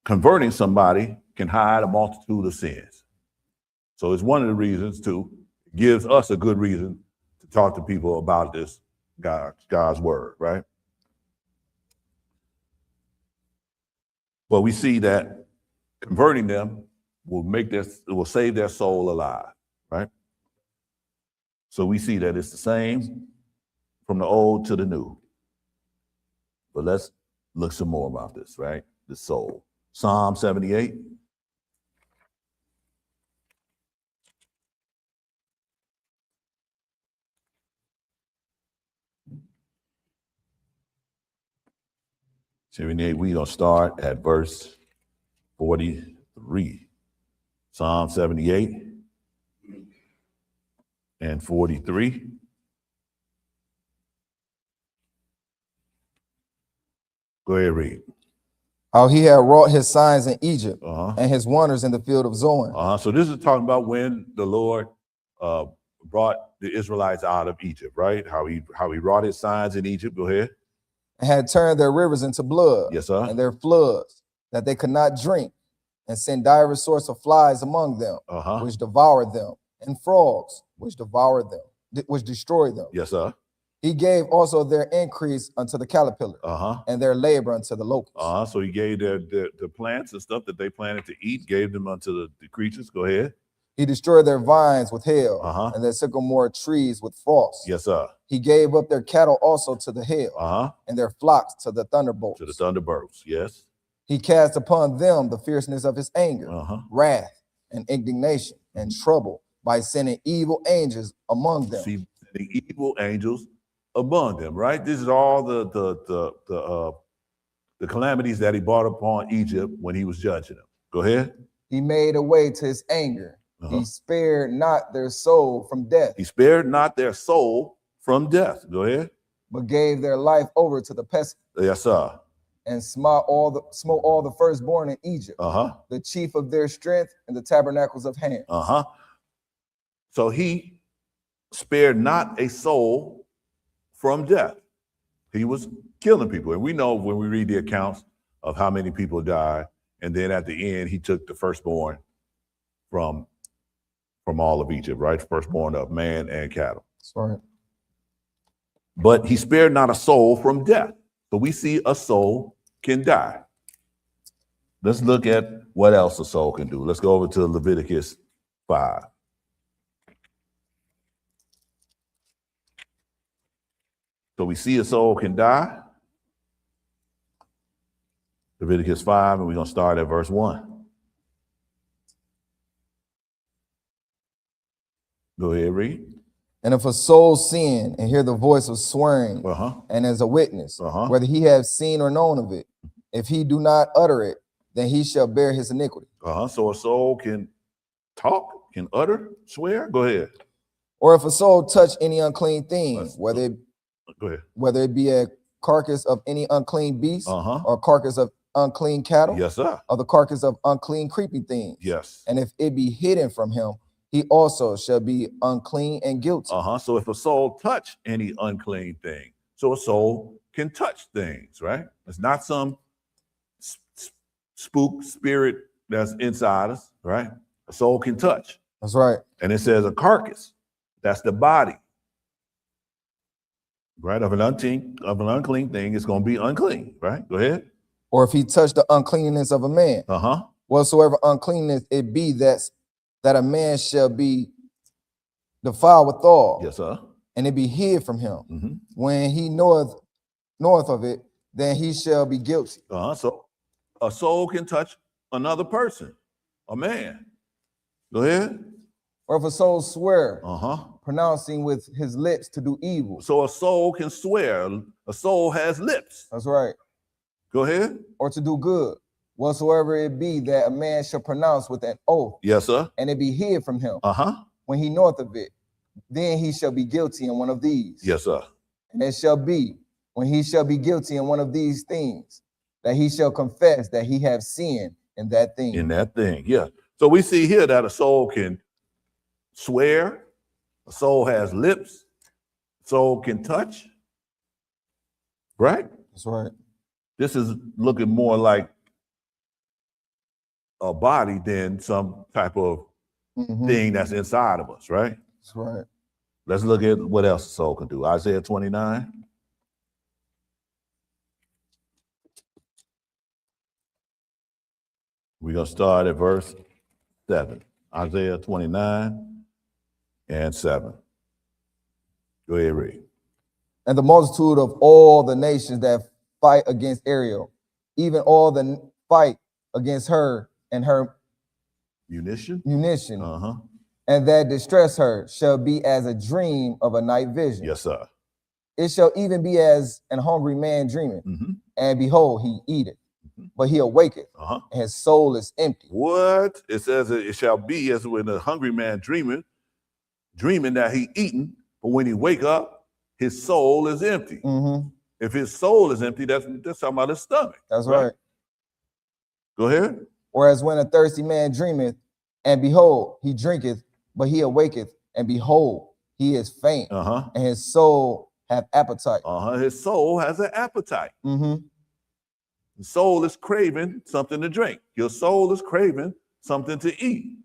converting somebody can hide a multitude of sins. So it's one of the reasons too, it gives us a good reason to talk to people about this God's word, right? But we see that converting them will save their soul alive, right? So we see that it's the same from the old to the new. But let's look some more about this, right? The soul. Psalm 78. We're going to start at verse 43. Psalm 78 and 43. Go ahead, read.
How he had wrought his signs in Egypt and his wonders in the field of Zoan.
So this is talking about when the Lord brought the Israelites out of Egypt, right? How he wrought his signs in Egypt. Go ahead.
And had turned their rivers into blood,
Yes, sir.
and their floods, that they could not drink, and sent divers sorts of flies among them, which devoured them, and frogs, which devoured them, which destroyed them.
Yes, sir.
He gave also their increase unto the caterpillar, and their labor unto the locust.
So he gave the plants and stuff that they planted to eat, gave them unto the creatures. Go ahead.
He destroyed their vines with hail, and their sycamore trees with frost.
Yes, sir.
He gave up their cattle also to the hail, and their flocks to the thunderbolts.
To the thunderbolts, yes.
He cast upon them the fierceness of his anger, wrath, and indignation, and trouble, by sending evil angels among them.
See, sending evil angels among them, right? This is all the calamities that he brought upon Egypt when he was judging them. Go ahead.
He made a way to his anger. He spared not their soul from death.
He spared not their soul from death. Go ahead.
But gave their life over to the pestilence.
Yes, sir.
And smote all the firstborn in Egypt, the chief of their strength and the tabernacles of Ham.
So he spared not a soul from death. He was killing people. And we know when we read the accounts of how many people died, and then at the end, he took the firstborn from all of Egypt, right? Firstborn of man and cattle.
Sorry.
But he spared not a soul from death. So we see a soul can die. Let's look at what else a soul can do. Let's go over to Leviticus 5. So we see a soul can die. Leviticus 5, and we're going to start at verse 1. Go ahead, read.
And if a soul sin and hear the voice of swearing, and as a witness, whether he have seen or known of it, if he do not utter it, then he shall bear his iniquity.
So a soul can talk, can utter, swear. Go ahead.
Or if a soul touch any unclean thing, whether it be a carcass of any unclean beast, or carcass of unclean cattle,
yes, sir,
or the carcass of unclean creeping things,
yes,
and if it be hidden from him, he also shall be unclean and guilty.
So if a soul touch any unclean thing, so a soul can touch things, right? It's not some spook spirit that's inside us, right? A soul can touch.
That's right.
And it says a carcass, that's the body, right? Of an unclean thing, it's going to be unclean, right? Go ahead.
Or if he touch the uncleanness of a man, whatsoever uncleanness it be, that a man shall be defiled withal.
Yes, sir.
And it be hid from him. When he knoweth of it, then he shall be guilty.
So a soul can touch another person, a man. Go ahead.
Or if a soul swear, pronouncing with his lips to do evil.
So a soul can swear. A soul has lips.
That's right.
Go ahead.
Or to do good, whatsoever it be that a man shall pronounce with an oath.
Yes, sir.
And it be hid from him. When he knoweth of it, then he shall be guilty in one of these.
Yes, sir.
And it shall be, when he shall be guilty in one of these things, that he shall confess that he have sinned in that thing.
In that thing, yeah. So we see here that a soul can swear, a soul has lips, a soul can touch, right?
That's right.
This is looking more like a body than some type of thing that's inside of us, right?
That's right.
Let's look at what else a soul can do. Isaiah 29. We're going to start at verse 7. Isaiah 29 and 7. Go ahead, read.
And the multitude of all the nations that fight against Ariel, even all the fight against her and her
Munition?
munition, and that distress her, shall be as a dream of a night vision.
Yes, sir.
It shall even be as an hungry man dreaming, and behold, he eateth, but he awaketh, and his soul is empty.
What? It says it shall be as when a hungry man dreaming that he eaten, but when he wake up, his soul is empty. If his soul is empty, that's talking about his stomach.
That's right.
Go ahead.
Whereas when a thirsty man dreameth, and behold, he drinketh, but he awaketh, and behold, he is faint, and his soul have appetite.
His soul has an appetite.
Mm-hmm.
The soul is craving something to drink. Your soul is craving something to eat.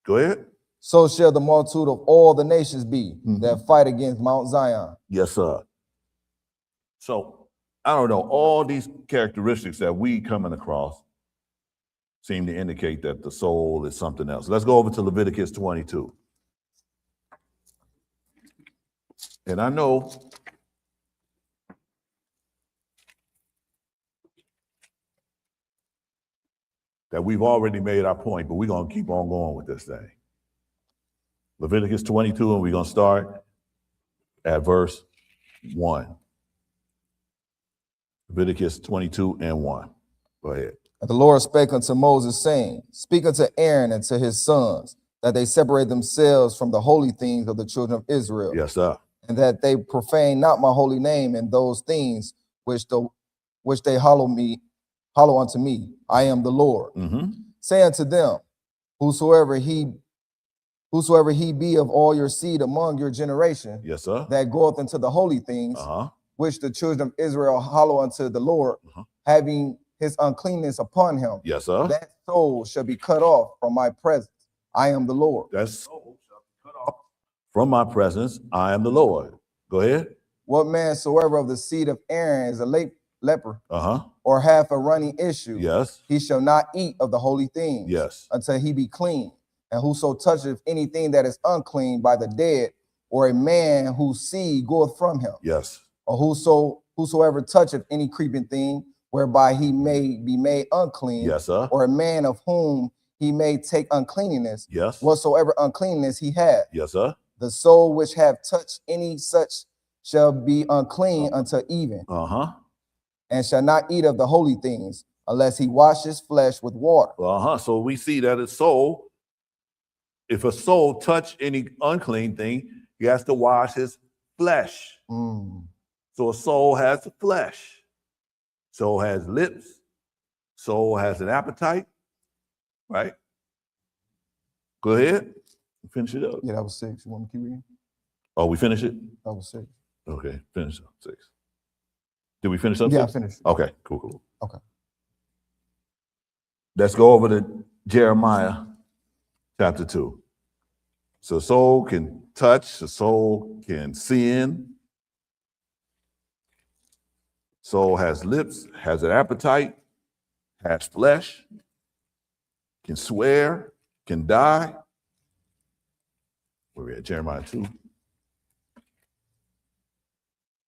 Go ahead.
So shall the multitude of all the nations be that fight against Mount Zion.
Yes, sir. So, I don't know, all these characteristics that we coming across seem to indicate that the soul is something else. Let's go over to Leviticus 22. And I know that we've already made our point, but we're going to keep on going with this thing. Leviticus 22, and we're going to start at verse 1. Leviticus 22 and 1. Go ahead.
And the Lord spake unto Moses, saying, Speak unto Aaron and to his sons, that they separate themselves from the holy things of the children of Israel.
Yes, sir.
And that they profane not my holy name in those things which they hallow unto me. I am the Lord. Say unto them, whosoever he be of all your seed among your generation,
yes, sir,
that goeth into the holy things, which the children of Israel hallow unto the Lord, having his uncleanness upon him,
yes, sir,
that soul shall be cut off from my presence. I am the Lord.
That soul shall be cut off from my presence. I am the Lord. Go ahead.
What man soever of the seed of Aaron is a leper, or hath a running issue,
yes,
he shall not eat of the holy things,
yes,
until he be clean. And whoso toucheth anything that is unclean by the dead, or a man whose seed goeth from him,
yes,
or whosoever toucheth any creeping thing, whereby he may be made unclean,
yes, sir,
or a man of whom he may take uncleanness,
yes,
whatsoever uncleanness he hath,
yes, sir,
the soul which have touched any such shall be unclean until even, and shall not eat of the holy things, unless he wash his flesh with water.
So we see that a soul, if a soul touch any unclean thing, he has to wash his flesh. So a soul has a flesh. Soul has lips. Soul has an appetite. Right? Go ahead. Finish it up.
Yeah, that was 6. You want me to keep reading?
Oh, we finish it?
That was 6.
Okay, finish up 6. Did we finish up 6?
Yeah, I finished.
Okay, cool.
Okay.
Let's go over to Jeremiah chapter 2. So the soul can touch, the soul can sin. Soul has lips, has an appetite, has flesh, can swear, can die. Where we at? Jeremiah 2.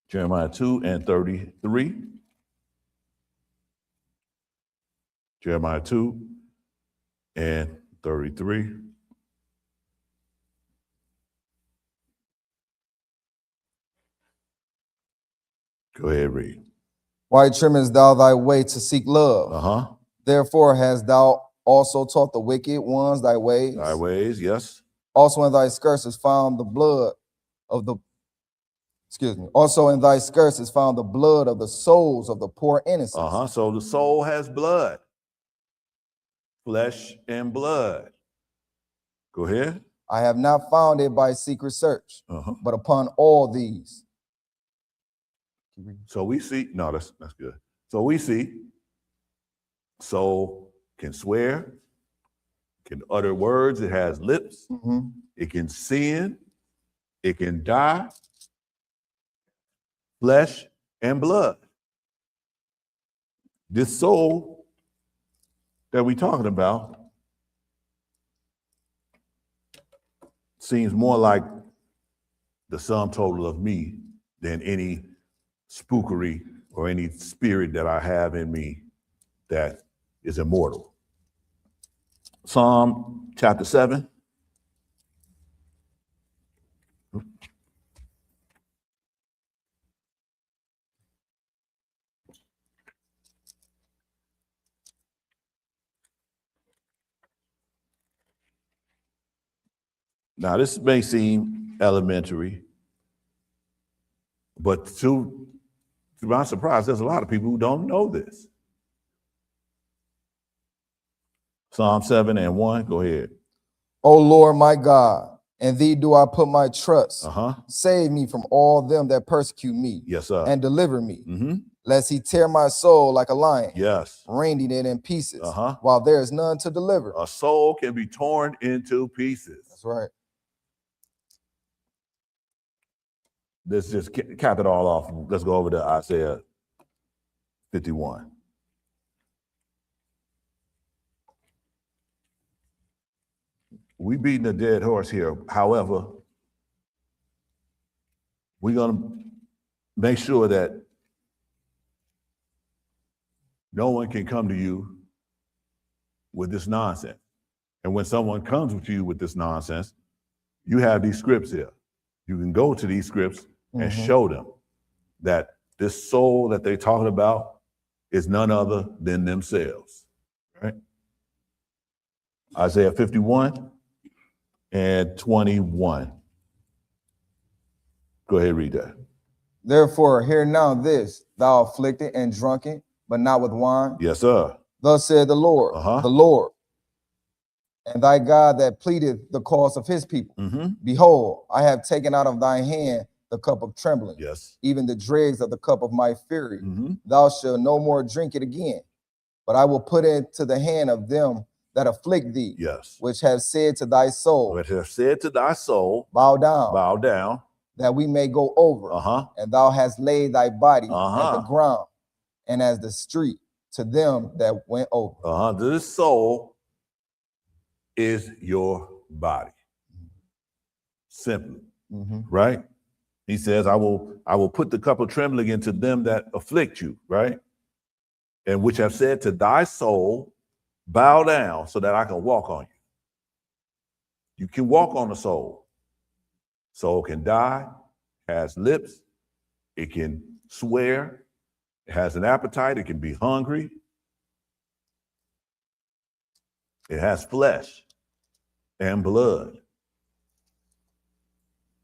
Jeremiah 2 and 33. Jeremiah 2 and 33. Go ahead, read.
Why trimmest thou thy way to seek love? Therefore hast thou also taught the wicked ones thy ways.
Thy ways, yes.
Also in thy skirts is found the blood of the, also in thy skirts is found the blood of the souls of the poor innocents.
So the soul has blood, flesh and blood. Go ahead.
I have not found it by secret search, but upon all these.
So we see, no, that's good. So we see soul can swear, can utter words, it has lips, it can sin, it can die, flesh and blood. This soul that we're talking about seems more like the sum total of me than any spookery or any spirit that I have in me that is immortal. Psalm chapter 7. Now, this may seem elementary, but to my surprise, there's a lot of people who don't know this. Psalm 7:1, go ahead.
O Lord my God, in thee do I put my trust. Save me from all them that persecute me.
Yes, sir.
And deliver me. Lest he tear my soul like a lion.
Yes.
Rending it in pieces, while there is none to deliver.
A soul can be torn into pieces.
That's right.
Let's just cap it all off. Let's go over to Isaiah 51. We beating a dead horse here. However, we're going to make sure that no one can come to you with this nonsense. And when someone comes to you with this nonsense, you have these scripts here. You can go to these scripts and show them that this soul that they're talking about is none other than themselves. Right? Isaiah 51:21. Go ahead, read that.
Therefore, hear now this, thou afflicted and drunken, but not with wine.
Yes, sir.
Thus said the Lord, the Lord, and thy God that pleadeth the cause of his people. Behold, I have taken out of thy hand the cup of trembling,
yes,
even the dregs of the cup of my fury. Thou shalt no more drink it again, but I will put it to the hand of them that afflict thee,
yes,
which have said to thy soul,
bow down,
that we may go over. And thou hast laid thy body at the ground and as the street to them that went over.
This soul is your body. Simply, right? He says, I will put the cup of trembling into them that afflict you, right? And which have said to thy soul, bow down so that I can walk on you. You can walk on the soul. Soul can die, has lips, it can swear, it has an appetite, it can be hungry, it has flesh and blood.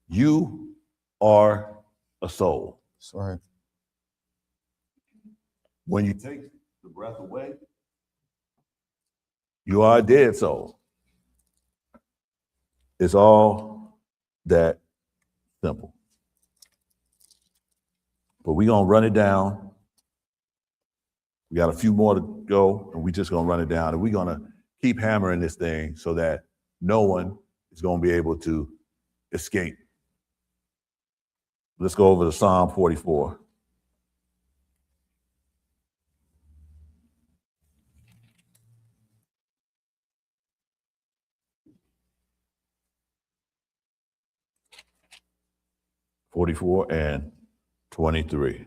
You are a soul.
That's right.
When you take the breath away, you are a dead soul. It's all that simple. But we're going to run it down. We got a few more to go, and we're just going to run it down. And we're going to keep hammering this thing so that no one is going to be able to escape. Let's go over to Psalm 44. and 23.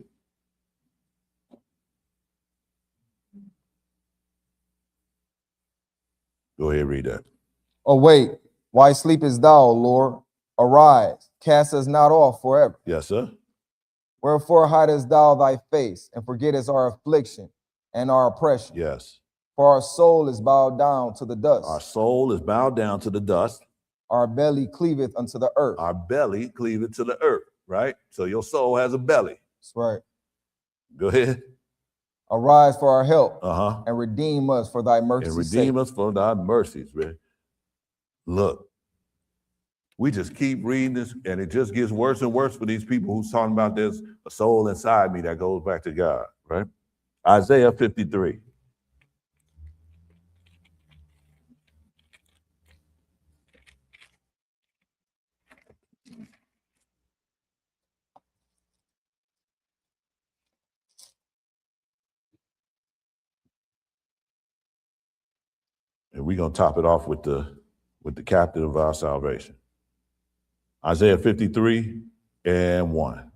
Go ahead, read that.
Awake, why sleepest thou, Lord? Arise, cast us not off forever.
Yes, sir.
Wherefore hidest thou thy face, and forgettest our affliction and our oppression?
Yes.
For our soul is bowed down to the dust.
Our soul is bowed down to the dust.
Our belly cleaveth unto the earth.
Our belly cleaveth to the earth, right? So your soul has a belly.
That's right.
Go ahead.
Arise for our help
Uh-huh.
and redeem us for thy
And
mercy's
redeem
sake.
us for thy mercies, man. Look, we just keep reading this, and it just gets worse and worse for these people who's talking about there's a soul inside me that goes back to God, right? Isaiah 53. And we're gonna top it off with the captain of our salvation. Isaiah 53 and 1.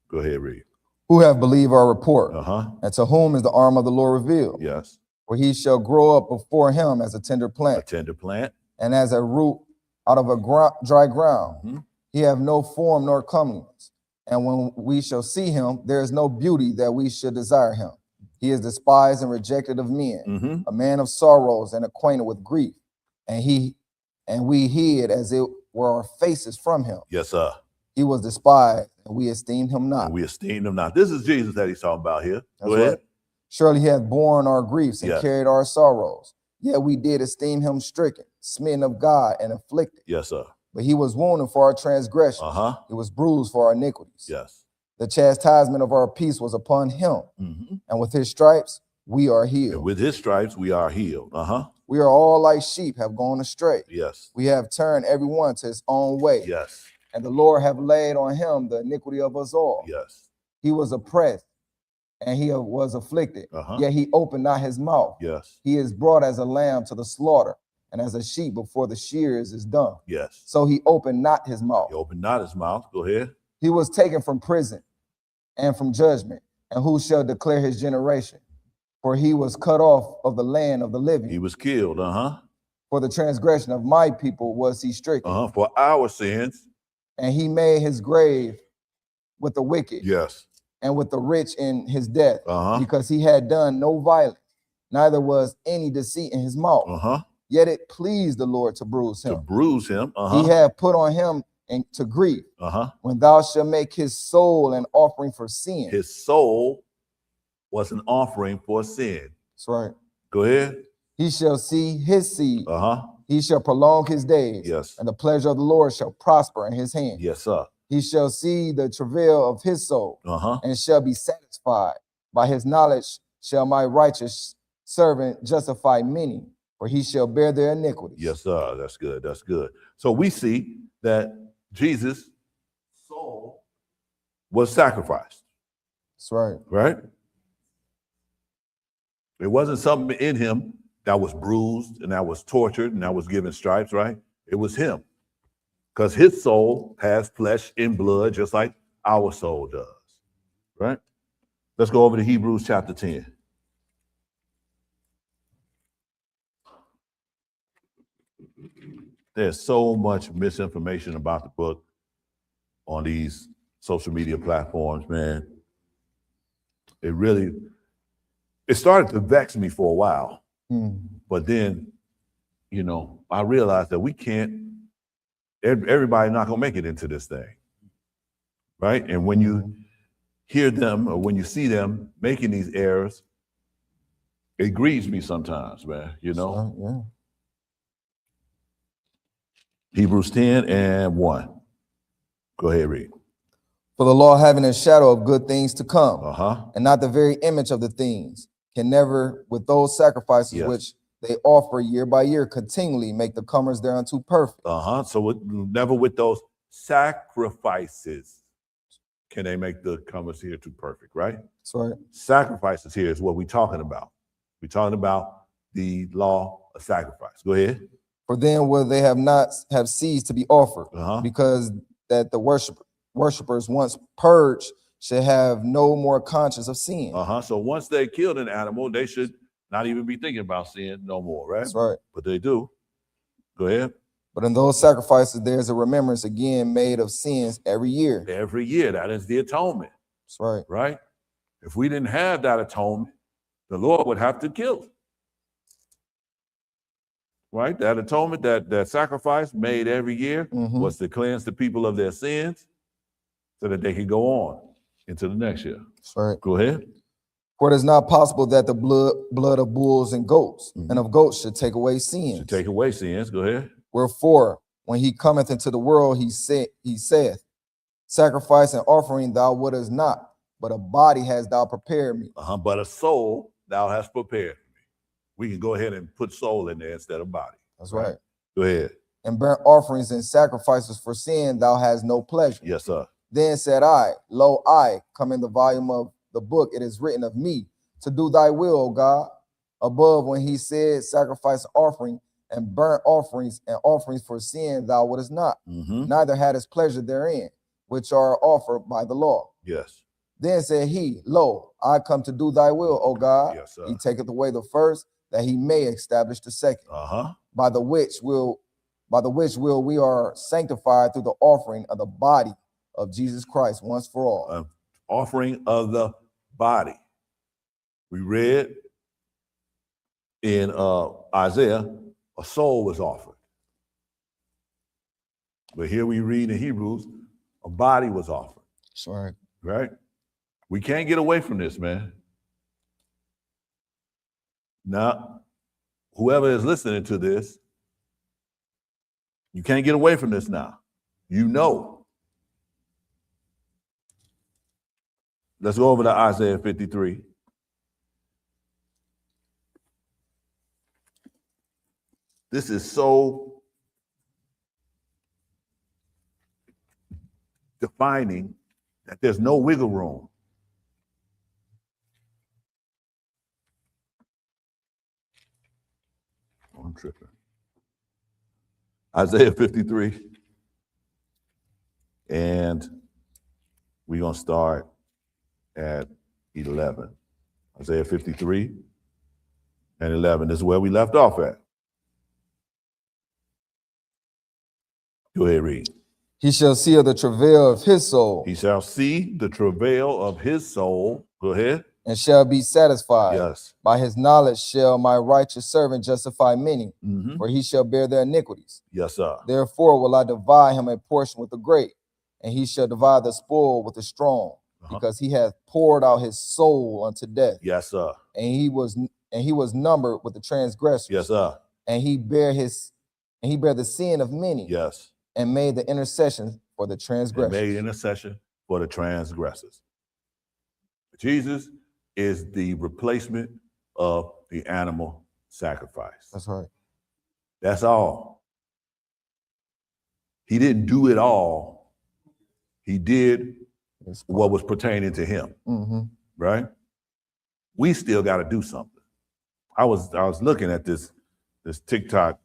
Go ahead, read.
Who have believed our report,
Uh-huh.
and to whom is the arm of the Lord revealed?
Yes.
For he shall grow up before him as a tender
A
plant,
tender plant.
and as a root out of a dry ground.
Mm-hmm.
He have no form nor comeliness. And when we shall see him, there is no beauty that we should desire him. He is despised and rejected of men,
Mm-hmm.
a man of sorrows and acquainted with grief. And we hid as it were our faces from him.
Yes, sir.
He was despised, and we esteemed him not.
And we esteemed him not. This is Jesus that he's talking about here.
That's
Go ahead.
right. Surely he hath borne our griefs and
Yes.
carried our sorrows. Yet we did esteem him stricken, smitten of God, and afflicted.
Yes, sir.
But he was wounded for our transgressions.
Uh-huh.
He was bruised for our iniquities.
Yes.
The chastisement of our peace was upon him,
Mm-hmm.
and with his stripes we are
And
healed.
with his stripes we are healed. Uh-huh.
We are all like sheep, have gone astray.
Yes.
We have turned every one to his own way.
Yes.
And the Lord have laid on him the iniquity of us all.
Yes.
He was oppressed, and he was afflicted.
Uh-huh.
Yet he opened not his mouth.
Yes.
He is brought as a lamb to the slaughter, and as a sheep before the shears is dumb.
Yes.
So he opened not his mouth.
He opened not his mouth. Go ahead.
He was taken from prison and from judgment. And who shall declare his generation? For he was cut off of the land of the living.
He was killed. Uh-huh.
For the transgression of my people was he stricken.
Uh-huh. For our sins.
And he made his grave with the wicked
Yes.
and with the rich in his death,
Uh-huh.
because he had done no violence, neither was any deceit in his mouth.
Uh-huh.
Yet it pleased the Lord to bruise
To
him.
bruise him. Uh-huh.
He had put on him and to grief.
Uh-huh.
When thou shalt make his soul an offering for sin.
His soul was an offering for sin.
That's right.
Go ahead.
He shall see his seed.
Uh-huh.
He shall prolong his days.
Yes.
And the pleasure of the Lord shall prosper in his hand.
Yes, sir.
He shall see the travail of his soul
Uh-huh.
and shall be satisfied. By his knowledge shall my righteous servant justify many, for he shall bear their iniquities.
Yes, sir. That's good. That's good. So we see that Jesus' soul was sacrificed,
That's right.
right? It wasn't something in him that was bruised and that was tortured and that was given stripes, right? It was him. Because his soul has flesh and blood just like our soul does, right? Let's go over to Hebrews chapter 10. There's so much misinformation about the book on these social media platforms, man. It started to vex me for a while. But then, I realized that everybody's not gonna make it into this thing, right? And when you hear them or when you see them making these errors, it grieves me sometimes, man,
Yeah.
Hebrews 10 and 1. Go ahead, read.
For the law having a shadow of good things to come,
Uh-huh.
and not the very image of the things, can never, with those sacrifices
Yes.
which they offer year by year, continually make the comers thereunto perfect.
Uh-huh. So never with those sacrifices can they make the comers here to perfect, right?
That's right.
Sacrifices here is what we're talking about. We're talking about the law of sacrifice. Go ahead.
For then will they have ceased to be offered,
Uh-huh.
because that the worshipers once purged should have no more conscience of sin.
Uh-huh. So once they killed an animal, they should not even be thinking about sin no more, right?
That's right.
But they do. Go ahead.
But in those sacrifices, there's a remembrance again made of sins every year.
Every year, that is the atonement,
That's right.
right? If we didn't have that atonement, the Lord would have to kill us. right? That atonement, that sacrifice made every year
Mhm.
was to cleanse the people of their sins so that they could go on into the next year.
That's right.
Go ahead.
For it is not possible that the blood of bulls and goats
Mhm.
and of goats should take away sins.
To take away sins. Go ahead.
Wherefore, when he cometh into the world, he saith, sacrifice and offering thou wouldest not, but a body hast thou prepared me.
But a soul thou hast prepared for me. We can go ahead and put soul in there instead of body.
That's right.
Go ahead.
And burnt offerings and sacrifices for sin thou hast no pleasure.
Yes, sir.
Then said I, lo, I come in the volume of the book, it is written of me, to do thy will, O God. Above, when he said, sacrifice offering and burnt offerings and offerings for sin thou wouldest not, neither hadst pleasure therein, which are offered by the law.
Yes.
Then said he, lo, I come to do thy will, O God.
Yes, sir.
He taketh away the first, that he may establish the second. By the which will we are sanctified through the offering of the body of Jesus Christ once for all.
Offering of the body. We read in Isaiah, a soul was offered. But here we read in Hebrews, a body was offered.
That's right.
Right? We can't get away from this, man. Now, whoever is listening to this, you can't get away from this now. You know. Let's go over to Isaiah 53. This is so defining that there's no wiggle room. I'm tripping. Isaiah 53. And we're going to start at 11. Isaiah 53 and 11. This is where we left off at. Go ahead, read.
He shall see of the travail of his soul.
He shall see the travail of his soul. Go ahead.
And shall be satisfied.
Yes.
By his knowledge shall my righteous servant justify many, for he shall bear their iniquities.
Yes, sir.
Therefore will I divide him a portion with the great, and he shall divide the spoil with the strong, because he hath poured out his soul unto death.
Yes, sir.
And he was numbered with the transgressors.
Yes, sir.
And he bare the sin of many.
Yes.
And made the intercession for the transgressors.
Made intercession for the transgressors. Jesus is the replacement of the animal sacrifice.
That's right.
That's all. He didn't do it all. He did what was pertaining to him. Right? We still got to do something. I was looking at this TikTok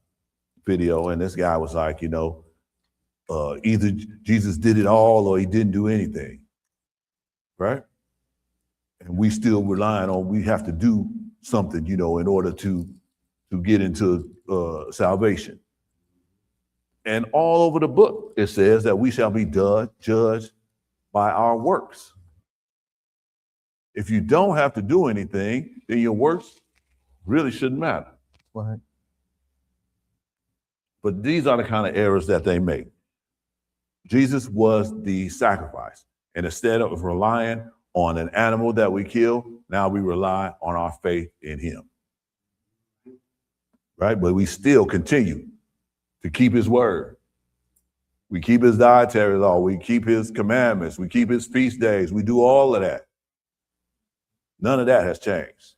video, and this guy was like, either Jesus did it all or he didn't do anything, right? And we still relying on, we have to do something, in order to get into salvation. And all over the book, it says that we shall be judged by our works. If you don't have to do anything, then your works really shouldn't matter.
Right.
But these are the kind of errors that they make. Jesus was the sacrifice. And instead of relying on an animal that we kill, now we rely on our faith in him. Right? But we still continue to keep his word. We keep his dietary law. We keep his commandments. We keep his feast days. We do all of that. None of that has changed.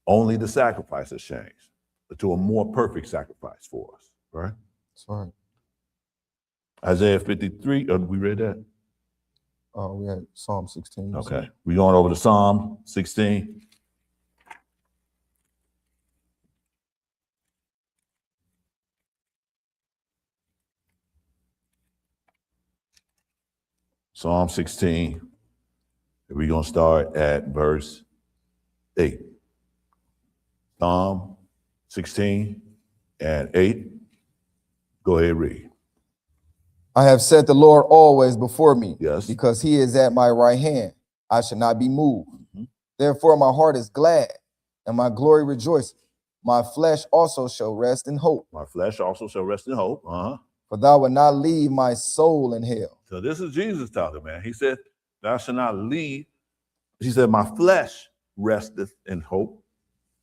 Only the sacrifice has changed to a more perfect sacrifice for us. Right?
That's right.
Isaiah 53, we read that?
Oh, we had Psalm 16.
Okay, we're going over to Psalm 16. Psalm 16. We're going to start at verse 8. Psalm 16 and 8. Go ahead, read.
I have set the Lord always before me.
Yes.
Because he is at my right hand. I shall not be moved. Therefore my heart is glad and my glory rejoices. My flesh also shall rest in hope.
My flesh also shall rest in hope.
For thou wilt not leave my soul in hell.
So this is Jesus talking, man. He said, thou shalt not leave. He said, my flesh resteth in hope,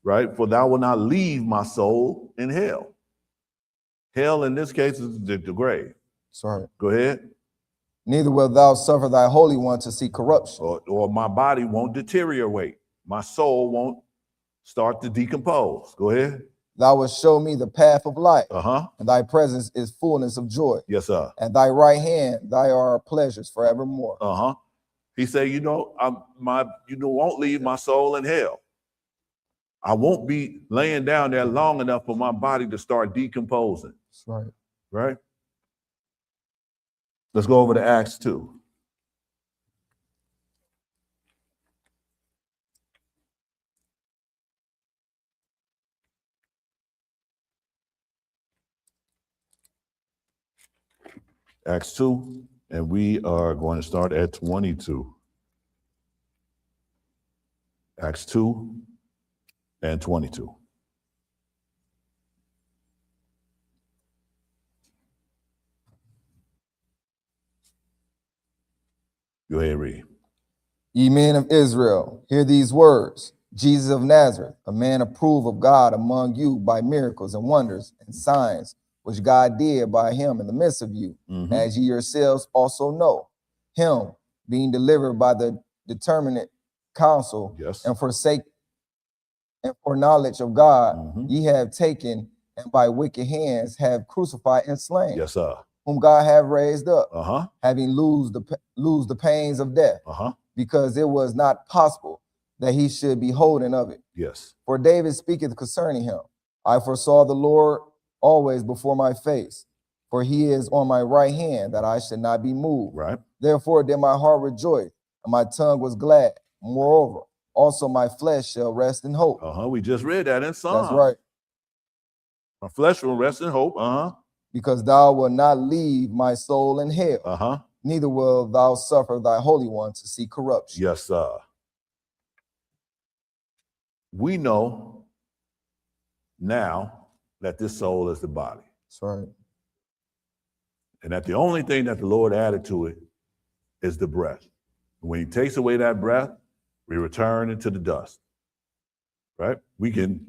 right? For thou wilt not leave my soul in hell. Hell in this case is the grave.
Sorry.
Go ahead.
Neither wilt thou suffer thy Holy One to see corruption.
Or my body won't deteriorate. My soul won't start to decompose. Go ahead.
Thou wilt show me the path of life.
And
thy presence is fullness of joy.
Yes, sir.
At thy right hand, thy are pleasures forevermore.
He said, you won't leave my soul in hell. I won't be laying down there long enough for my body to start decomposing.
That's right.
Right? Let's go over to Acts 2. Acts 2, and we are going to start at 22. Acts 2 and 22. Go ahead, read.
Ye men of Israel, hear these words. Jesus of Nazareth, a man approved of God among you by miracles and wonders and signs, which God did by him in the midst of you, as ye yourselves also know. Him being delivered by the determinate counsel and for knowledge of God, ye have taken and by wicked hands have crucified and slain.
Yes, sir.
Whom God have raised up, having lose the pains of death, because it was not possible that he should be holden of it.
Yes.
For David speaketh concerning him, I foresaw the Lord always before my face, for he is on my right hand, that I should not be moved.
Right.
Therefore did my heart rejoice, and my tongue was glad. Moreover, also my flesh shall rest in hope.
We just read that in Psalm.
That's right.
My flesh will rest in hope.
Because thou wilt not leave my soul in hell. Neither will thou suffer thy Holy One to see corruption.
Yes, sir. We know now that this soul is the body.
That's right.
And that the only thing that the Lord added to it is the breath. When he takes away that breath, we return into the dust. Right? We can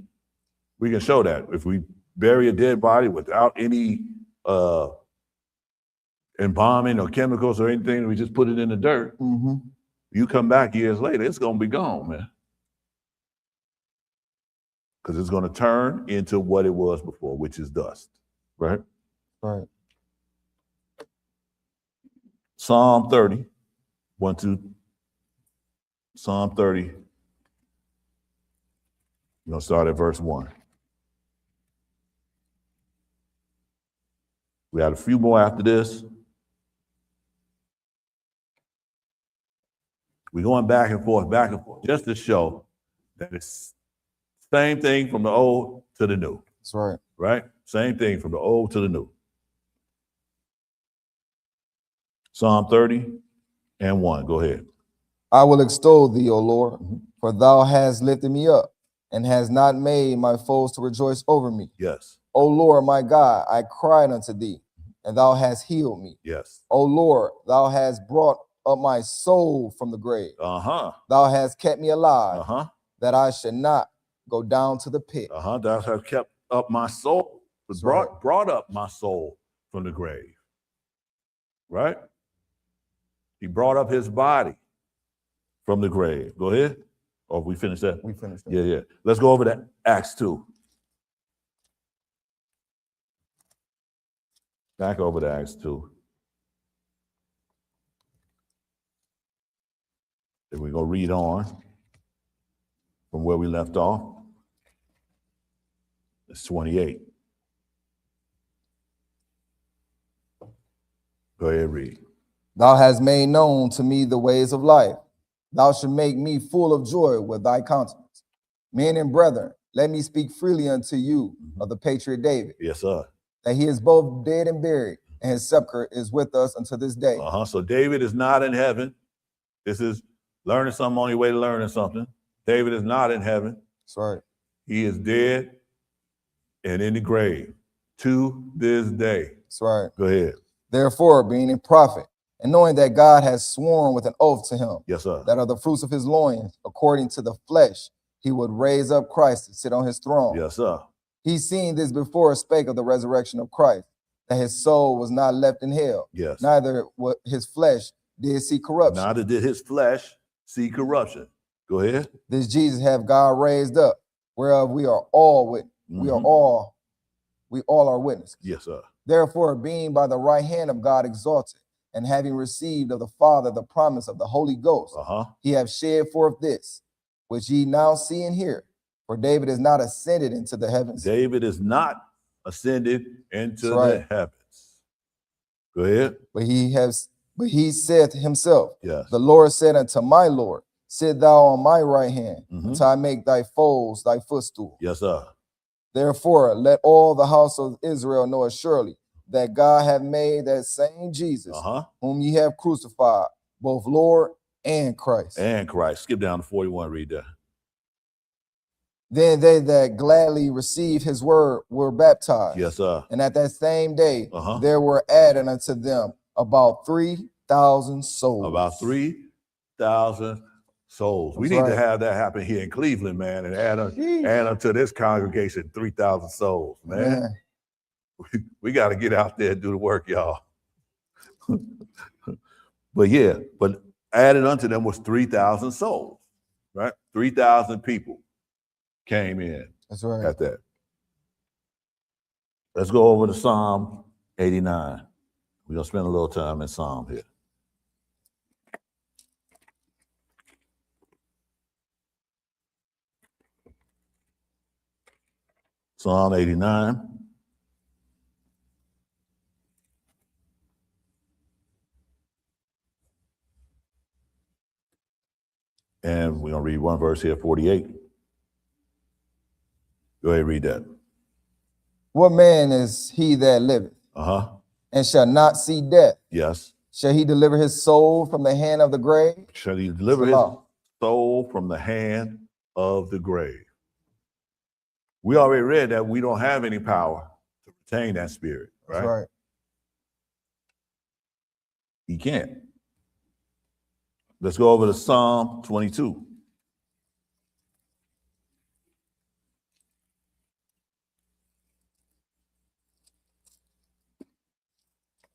show that. If we bury a dead body without any embalming or chemicals or anything, we just put it in the dirt. You come back years later, it's going to be gone, man. Because it's going to turn into what it was before, which is dust. Right?
Right.
Psalm 30, 1, 2. Psalm 30. You're going to start at verse 1. We had a few more after this. We're going back and forth, just to show that it's same thing from the old to the new.
That's right.
Right? Same thing from the old to the new. Psalm 30 and 1. Go ahead.
I will extol thee, O Lord, for thou hast lifted me up and hast not made my foes to rejoice over me.
Yes.
O Lord, my God, I cried unto thee, and thou hast healed me.
Yes.
O Lord, thou hast brought up my soul from the grave.
Thou
hast kept me alive, that I should not go down to the pit.
Thou hast kept up my soul, brought up my soul from the grave. Right? He brought up his body from the grave. Go ahead. Oh, we finished that?
We finished that.
Yeah. Let's go over to Acts 2. Back over to Acts 2. And we're going to read on from where we left off. It's 28. Go ahead, read.
Thou hast made known to me the ways of life. Thou shalt make me full of joy with thy countenance. Men and brethren, let me speak freely unto you of the patriot David.
Yes, sir.
That he is both dead and buried, and his sepulchre is with us unto this day.
So David is not in heaven. This is learning something on your way to learning something. David is not in heaven.
That's right.
He is dead and in the grave to this day.
That's right.
Go ahead.
Therefore, being a prophet, and knowing that God has sworn with an oath to him,
Yes, sir.
that of the fruits of his loins, according to the flesh, he would raise up Christ to sit on his throne.
Yes, sir.
He seen this before spake of the resurrection of Christ, that his soul was not left in hell,
Yes.
neither what his flesh did see corruption.
Neither did his flesh see corruption. Go ahead.
This Jesus have God raised up, whereof we are all witnesses. We all are witnesses.
Yes, sir.
Therefore, being by the right hand of God exalted, and having received of the Father the promise of the Holy Ghost, he have shed forth this, which ye now see and hear. For David is not ascended into the heavens.
David is not ascended into the heavens. Go ahead.
But he said himself,
yes,
the Lord said unto my Lord, sit thou on my right hand, until I make thy foes thy footstool.
Yes, sir.
Therefore, let all the house of Israel know assuredly that God hath made that same Jesus, whom ye have crucified, both Lord and Christ.
And Christ. Skip down to 41, read that.
Then they that gladly received his word were baptized.
Yes, sir.
And at that same day, there were added unto them about 3,000 souls.
About 3,000 souls. We need to have that happen here in Cleveland, man, and add unto this congregation 3,000 souls, man. We got to get out there and do the work, y'all. but added unto them was 3,000 souls, right? 3,000 people came in.
That's right.
At that. Let's go over to Psalm 89. We're going to spend a little time in Psalm here. Psalm 89. And we're going to read one verse here, 48. Go ahead, read that.
What man is he that liveth, and shall not see death?
Yes.
Shall he deliver his soul from the hand of the grave?
Shall he deliver his soul from the hand of the grave? We already read that we don't have any power to retain that spirit, right?
That's right.
He can't. Let's go over to Psalm 22.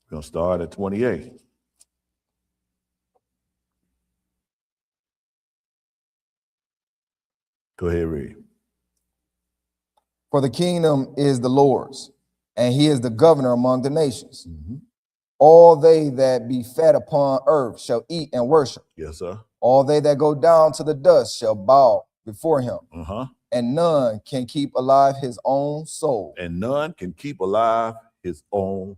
We're going to start at 28. Go ahead, read.
For the kingdom is the Lord's, and he is the governor among the nations. All they that be fat upon earth shall eat and worship.
Yes, sir.
All they that go down to the dust shall bow before him. And none can keep alive his own soul.
And none can keep alive his own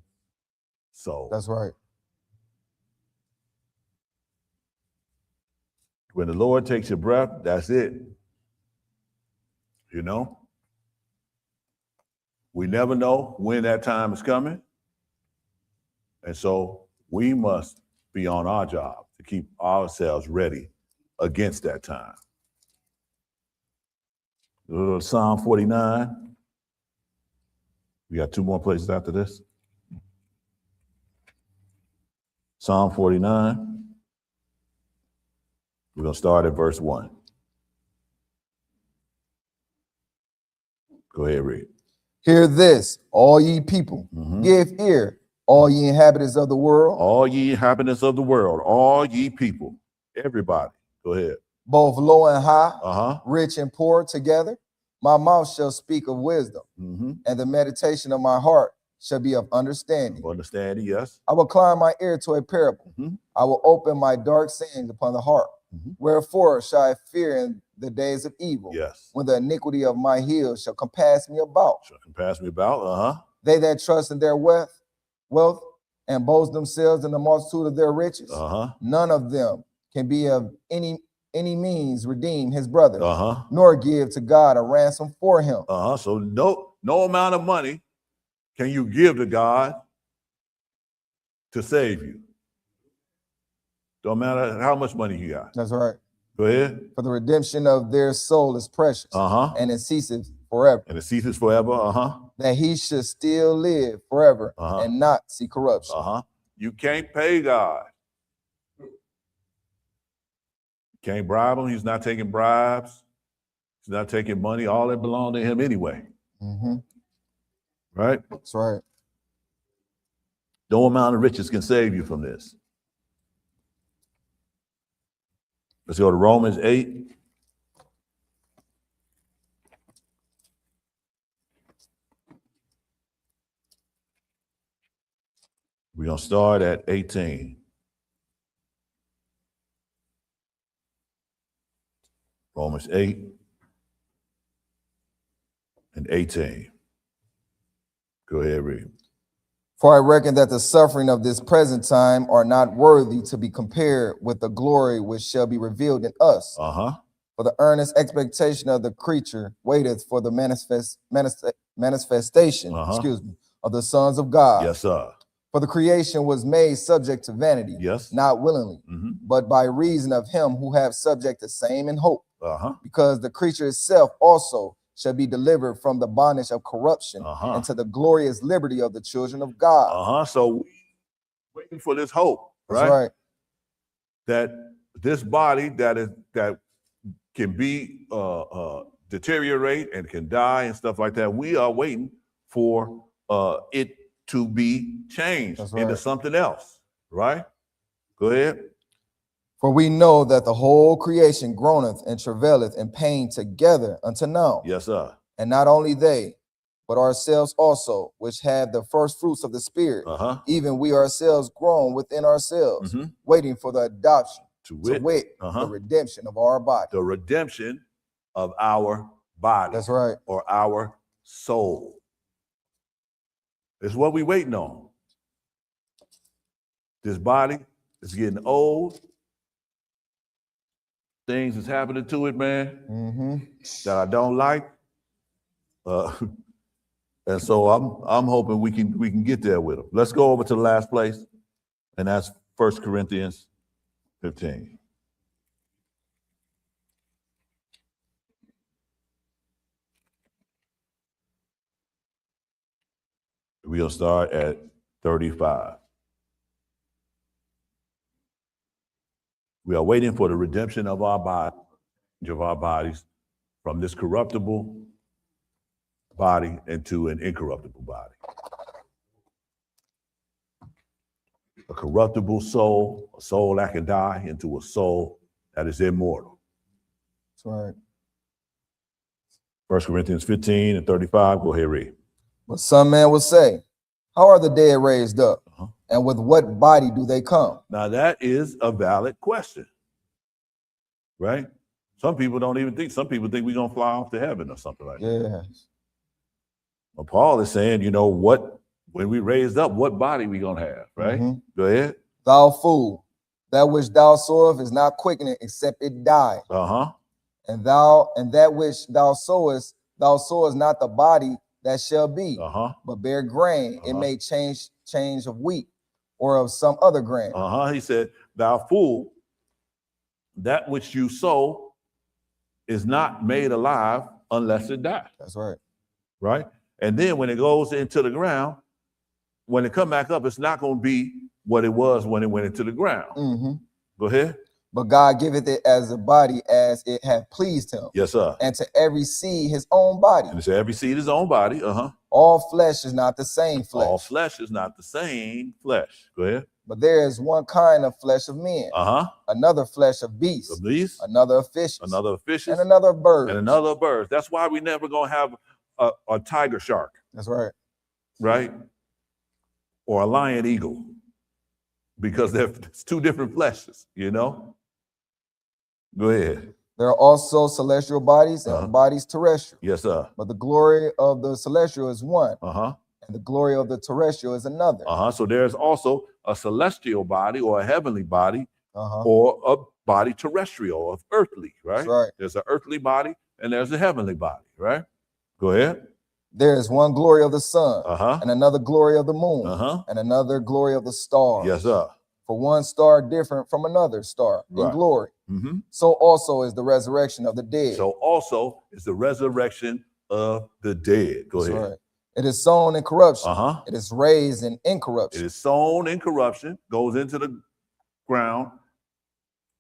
soul.
That's right.
When the Lord takes your breath, that's it. You know? We never know when that time is coming. And so we must be on our job to keep ourselves ready against that time. Psalm 49. We got two more places after this. Psalm 49. We're going to start at verse 1. Go ahead, read.
Hear this, all ye people. Give ear, all ye inhabitants of the world.
All ye inhabitants of the world, all ye people, everybody. Go ahead.
Both low and high, rich and poor together. My mouth shall speak of wisdom, and the meditation of my heart shall be of understanding.
Understanding, yes.
I will incline my ear to a parable. I will open my dark sayings upon the heart. Wherefore shall I fear in the days of evil?
Yes.
When the iniquity of my heels shall compass me about.
Shall compass me about,
They that trust in their wealth and boast themselves in the multitude of their riches, none of them can be of any means redeem his brother, nor give to God a ransom for him.
So no amount of money can you give to God to save you. Don't matter how much money you got.
That's right.
Go ahead.
For the redemption of their soul is precious, and it ceaseth forever,
And it ceases forever.
that he should still live forever and not see corruption.
You can't pay God. Can't bribe him. He's not taking bribes. He's not taking money. All that belongs to him anyway. Right?
That's right.
No amount of riches can save you from this. Let's go to Romans 8. We're going to start at 18. Romans 8 and 18. Go ahead, read.
For I reckon that the suffering of this present time are not worthy to be compared with the glory which shall be revealed in us. For the earnest expectation of the creature waiteth for the manifestation, of the sons of God.
Yes, sir.
For the creation was made subject to vanity,
yes,
not willingly, but by reason of him who have subject the same in hope. Because the creature itself also shall be delivered from the bondage of corruption into the glorious liberty of the children of God.
So we waiting for this hope, right?
That's right.
That this body that can be deteriorate and can die and stuff like that, we are waiting for it to be changed into something else, right? Go ahead.
For we know that the whole creation groaneth and travaileth in pain together unto now.
Yes, sir.
And not only they, but ourselves also, which have the first fruits of the Spirit, even we ourselves groan within ourselves, waiting for the adoption, to wit, the redemption of our body.
The redemption of our body.
That's right.
Or our soul. It's what we're waiting on. This body is getting old. Things is happening to it, man, that I don't like. And so I'm hoping we can get there with them. Let's go over to the last place, and that's 1 Corinthians 15. We'll start at 35. We are waiting for the redemption of our bodies from this corruptible body into an incorruptible body. A corruptible soul, a soul that can die, into a soul that is immortal.
That's right.
1 Corinthians 15 and 35, go ahead, read.
But some man will say, how are the dead raised up? And with what body do they come?
Now that is a valid question, right? Some people don't even think, some people think we're going to fly off to heaven or something like that.
Yes.
Well, Paul is saying, you know, when we raised up, what body we going to have, right? Go ahead.
Thou fool, that which thou sowest is not quickening except it die. And that which thou sowest not the body that shall be, but bear grain. It may change of wheat or of some other grain.
He said, thou fool, that which you sow is not made alive unless it dies.
That's right.
Right? And then when it goes into the ground, when it come back up, it's not going to be what it was when it went into the ground. Go ahead.
But God giveth it as a body as it hath pleased him.
Yes, sir.
And to every seed his own body.
And to every seed his own body.
All flesh is not the same flesh.
All flesh is not the same flesh. Go ahead.
But there is one kind of flesh of men. Another flesh of beasts.
Of beasts.
Another of fishes.
Another of fishes.
And another of birds.
And another of birds. That's why we never gonna have a tiger shark.
That's right.
Right? Or a lion eagle. Because it's two different fleshes, you know? Go ahead.
There are also celestial bodies and bodies terrestrial.
Yes, sir.
But the glory of the celestial is one. And the glory of the terrestrial is another.
So there's also a celestial body or a heavenly body or a body terrestrial, of earthly, right?
That's right.
There's an earthly body and there's a heavenly body, right? Go ahead.
There is one glory of the sun and another glory of the moon and another glory of the stars.
Yes, sir.
For one star different from another star in glory. So also is the resurrection of the dead.
So also is the resurrection of the dead. Go
That's
ahead.
right. It is sown in corruption.
Uh-huh.
It is raised in
It
incorruption.
is sown in corruption, goes into the ground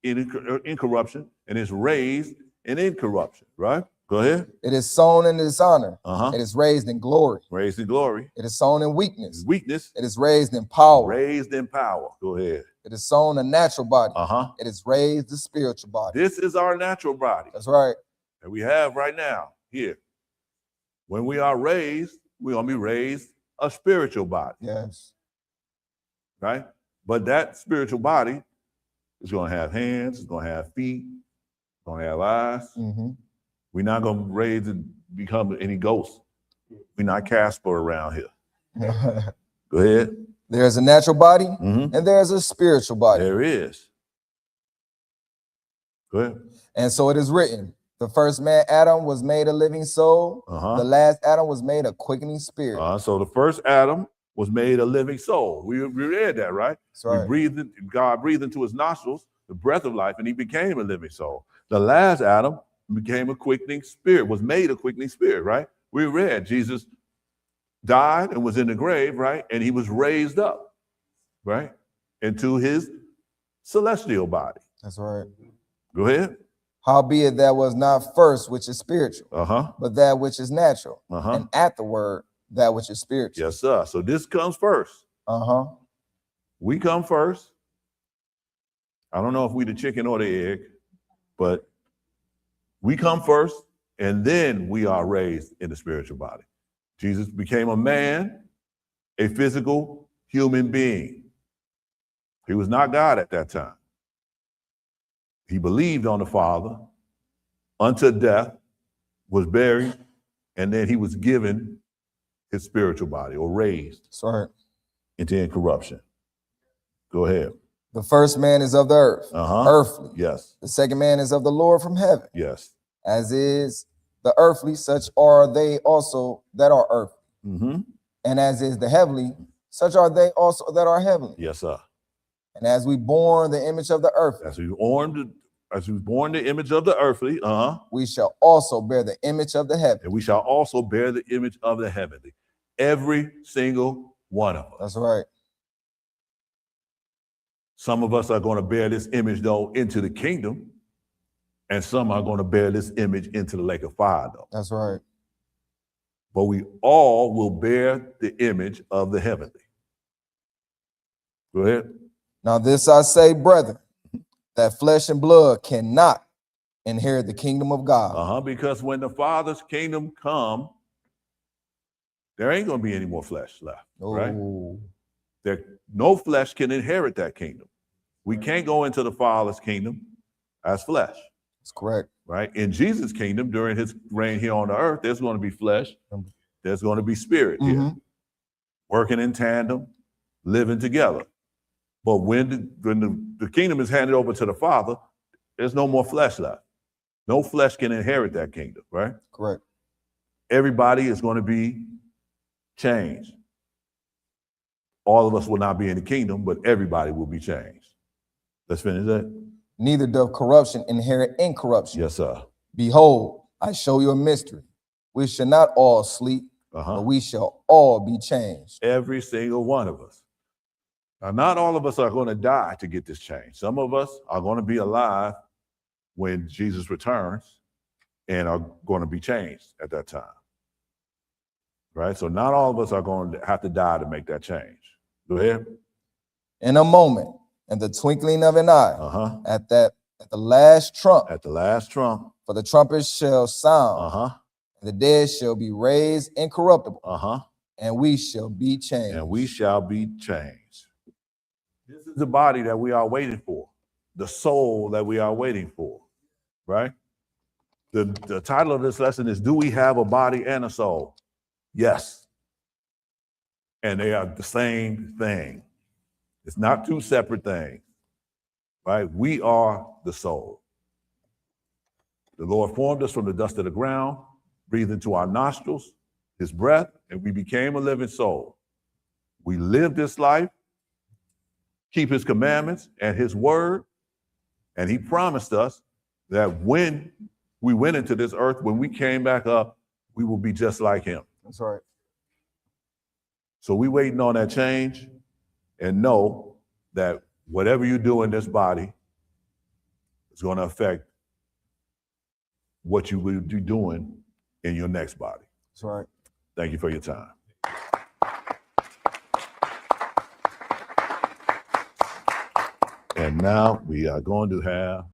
in incorruption, and is raised in incorruption, right? Go ahead.
It is sown in dishonor.
Uh-huh.
It is raised in glory.
Raised in glory.
It is sown in weakness.
Weakness.
It is raised in power.
Raised in power. Go ahead.
It is sown a natural body.
Uh-huh.
It is raised the spiritual body.
This is our natural body
That's right.
that we have right now here. When we are raised, we're going to be raised a spiritual body,
Yes.
right? But that spiritual body is going to have hands, it's going to have feet, it's going to have eyes.
Mm-hmm.
We're not going to raise and become any ghosts. We're not Casper around here. Go ahead.
There's a natural body
Mm-hmm.
and there's a spiritual body.
There is. Go ahead.
And so it is written, the first man, Adam, was made a living soul.
Uh-huh.
The last Adam was made a quickening spirit.
So the first Adam was made a living soul. We read that, right?
That's right.
We breathed, God breathed into his nostrils the breath of life, and he became a living soul. The last Adam became a quickening spirit, was made a quickening spirit, right? We read Jesus died and was in the grave, right? And he was raised up, right? Into his celestial body.
That's right.
Go ahead.
Howbeit that was not first which is spiritual,
Uh-huh.
but that which is natural.
Uh-huh.
And afterward, that which is spiritual.
Yes, sir. So this comes first.
Uh-huh.
We come first. I don't know if we the chicken or the egg, but we come first, and then we are raised in the spiritual body. Jesus became a man, a physical human being. He was not God at that time. He believed on the Father unto death, was buried, and then he was given his spiritual body, or raised
That's right.
into incorruption. Go ahead.
The first man is of the earth,
Uh-huh.
earthly.
Yes,
The second man is of the Lord from heaven.
yes.
As is the earthly, such are they also that are earthly.
Mm-hmm.
And as is the heavenly, such are they also that are heavenly.
Yes, sir.
And as we born the image of the earth,
As we born the image of the earthly,
we shall also bear the image of the heaven.
and we shall also bear the image of the heavenly. Every single one of us.
That's right.
Some of us are going to bear this image, though, into the kingdom, and some are going to bear this image into the lake of fire, though.
That's right.
But we all will bear the image of the heavenly. Go ahead.
Now this I say, brethren, that flesh and blood cannot inherit the kingdom of God.
Because when the Father's kingdom come, there ain't going to be any more flesh left, right?
Oh,
There, no flesh can inherit that kingdom. We can't go into the Father's kingdom as flesh,
that's correct.
right? In Jesus' kingdom, during his reign here on the earth, there's going to be flesh. There's going to be spirit here,
Mhm.
working in tandem, living together. But when the kingdom is handed over to the Father, there's no more flesh left. No flesh can inherit that kingdom, right?
Correct.
Everybody is going to be changed. All of us will not be in the kingdom, but everybody will be changed. Let's finish that.
Neither doth corruption inherit incorruption.
Yes, sir.
Behold, I show you a mystery. We shall not all sleep, but we shall all be changed.
Every single one of us. Now, not all of us are going to die to get this change. Some of us are going to be alive when Jesus returns and are going to be changed at that time. Right? So not all of us are going to have to die to make that change. Go ahead.
In a moment, in the twinkling of an eye, at the last trump,
At the last trump.
for the trumpet shall sound, and the dead shall be raised incorruptible, and we shall be changed.
And we shall be changed. This is the body that we are waiting for, the soul that we are waiting for, right? The title of this lesson is, Do We Have a Body and a Soul? Yes. And they are the same thing. It's not two separate things, right? We are the soul. The Lord formed us from the dust of the ground, breathed into our nostrils his breath, and we became a living soul. We live this life, keep his commandments and his word, and he promised us that when we went into this earth, when we came back up, we will be just like him.
That's right.
So we waiting on that change, and know that whatever you do in this body is going to affect what you will be doing in your next body.
That's right.
Thank you for your time. And now we are going to have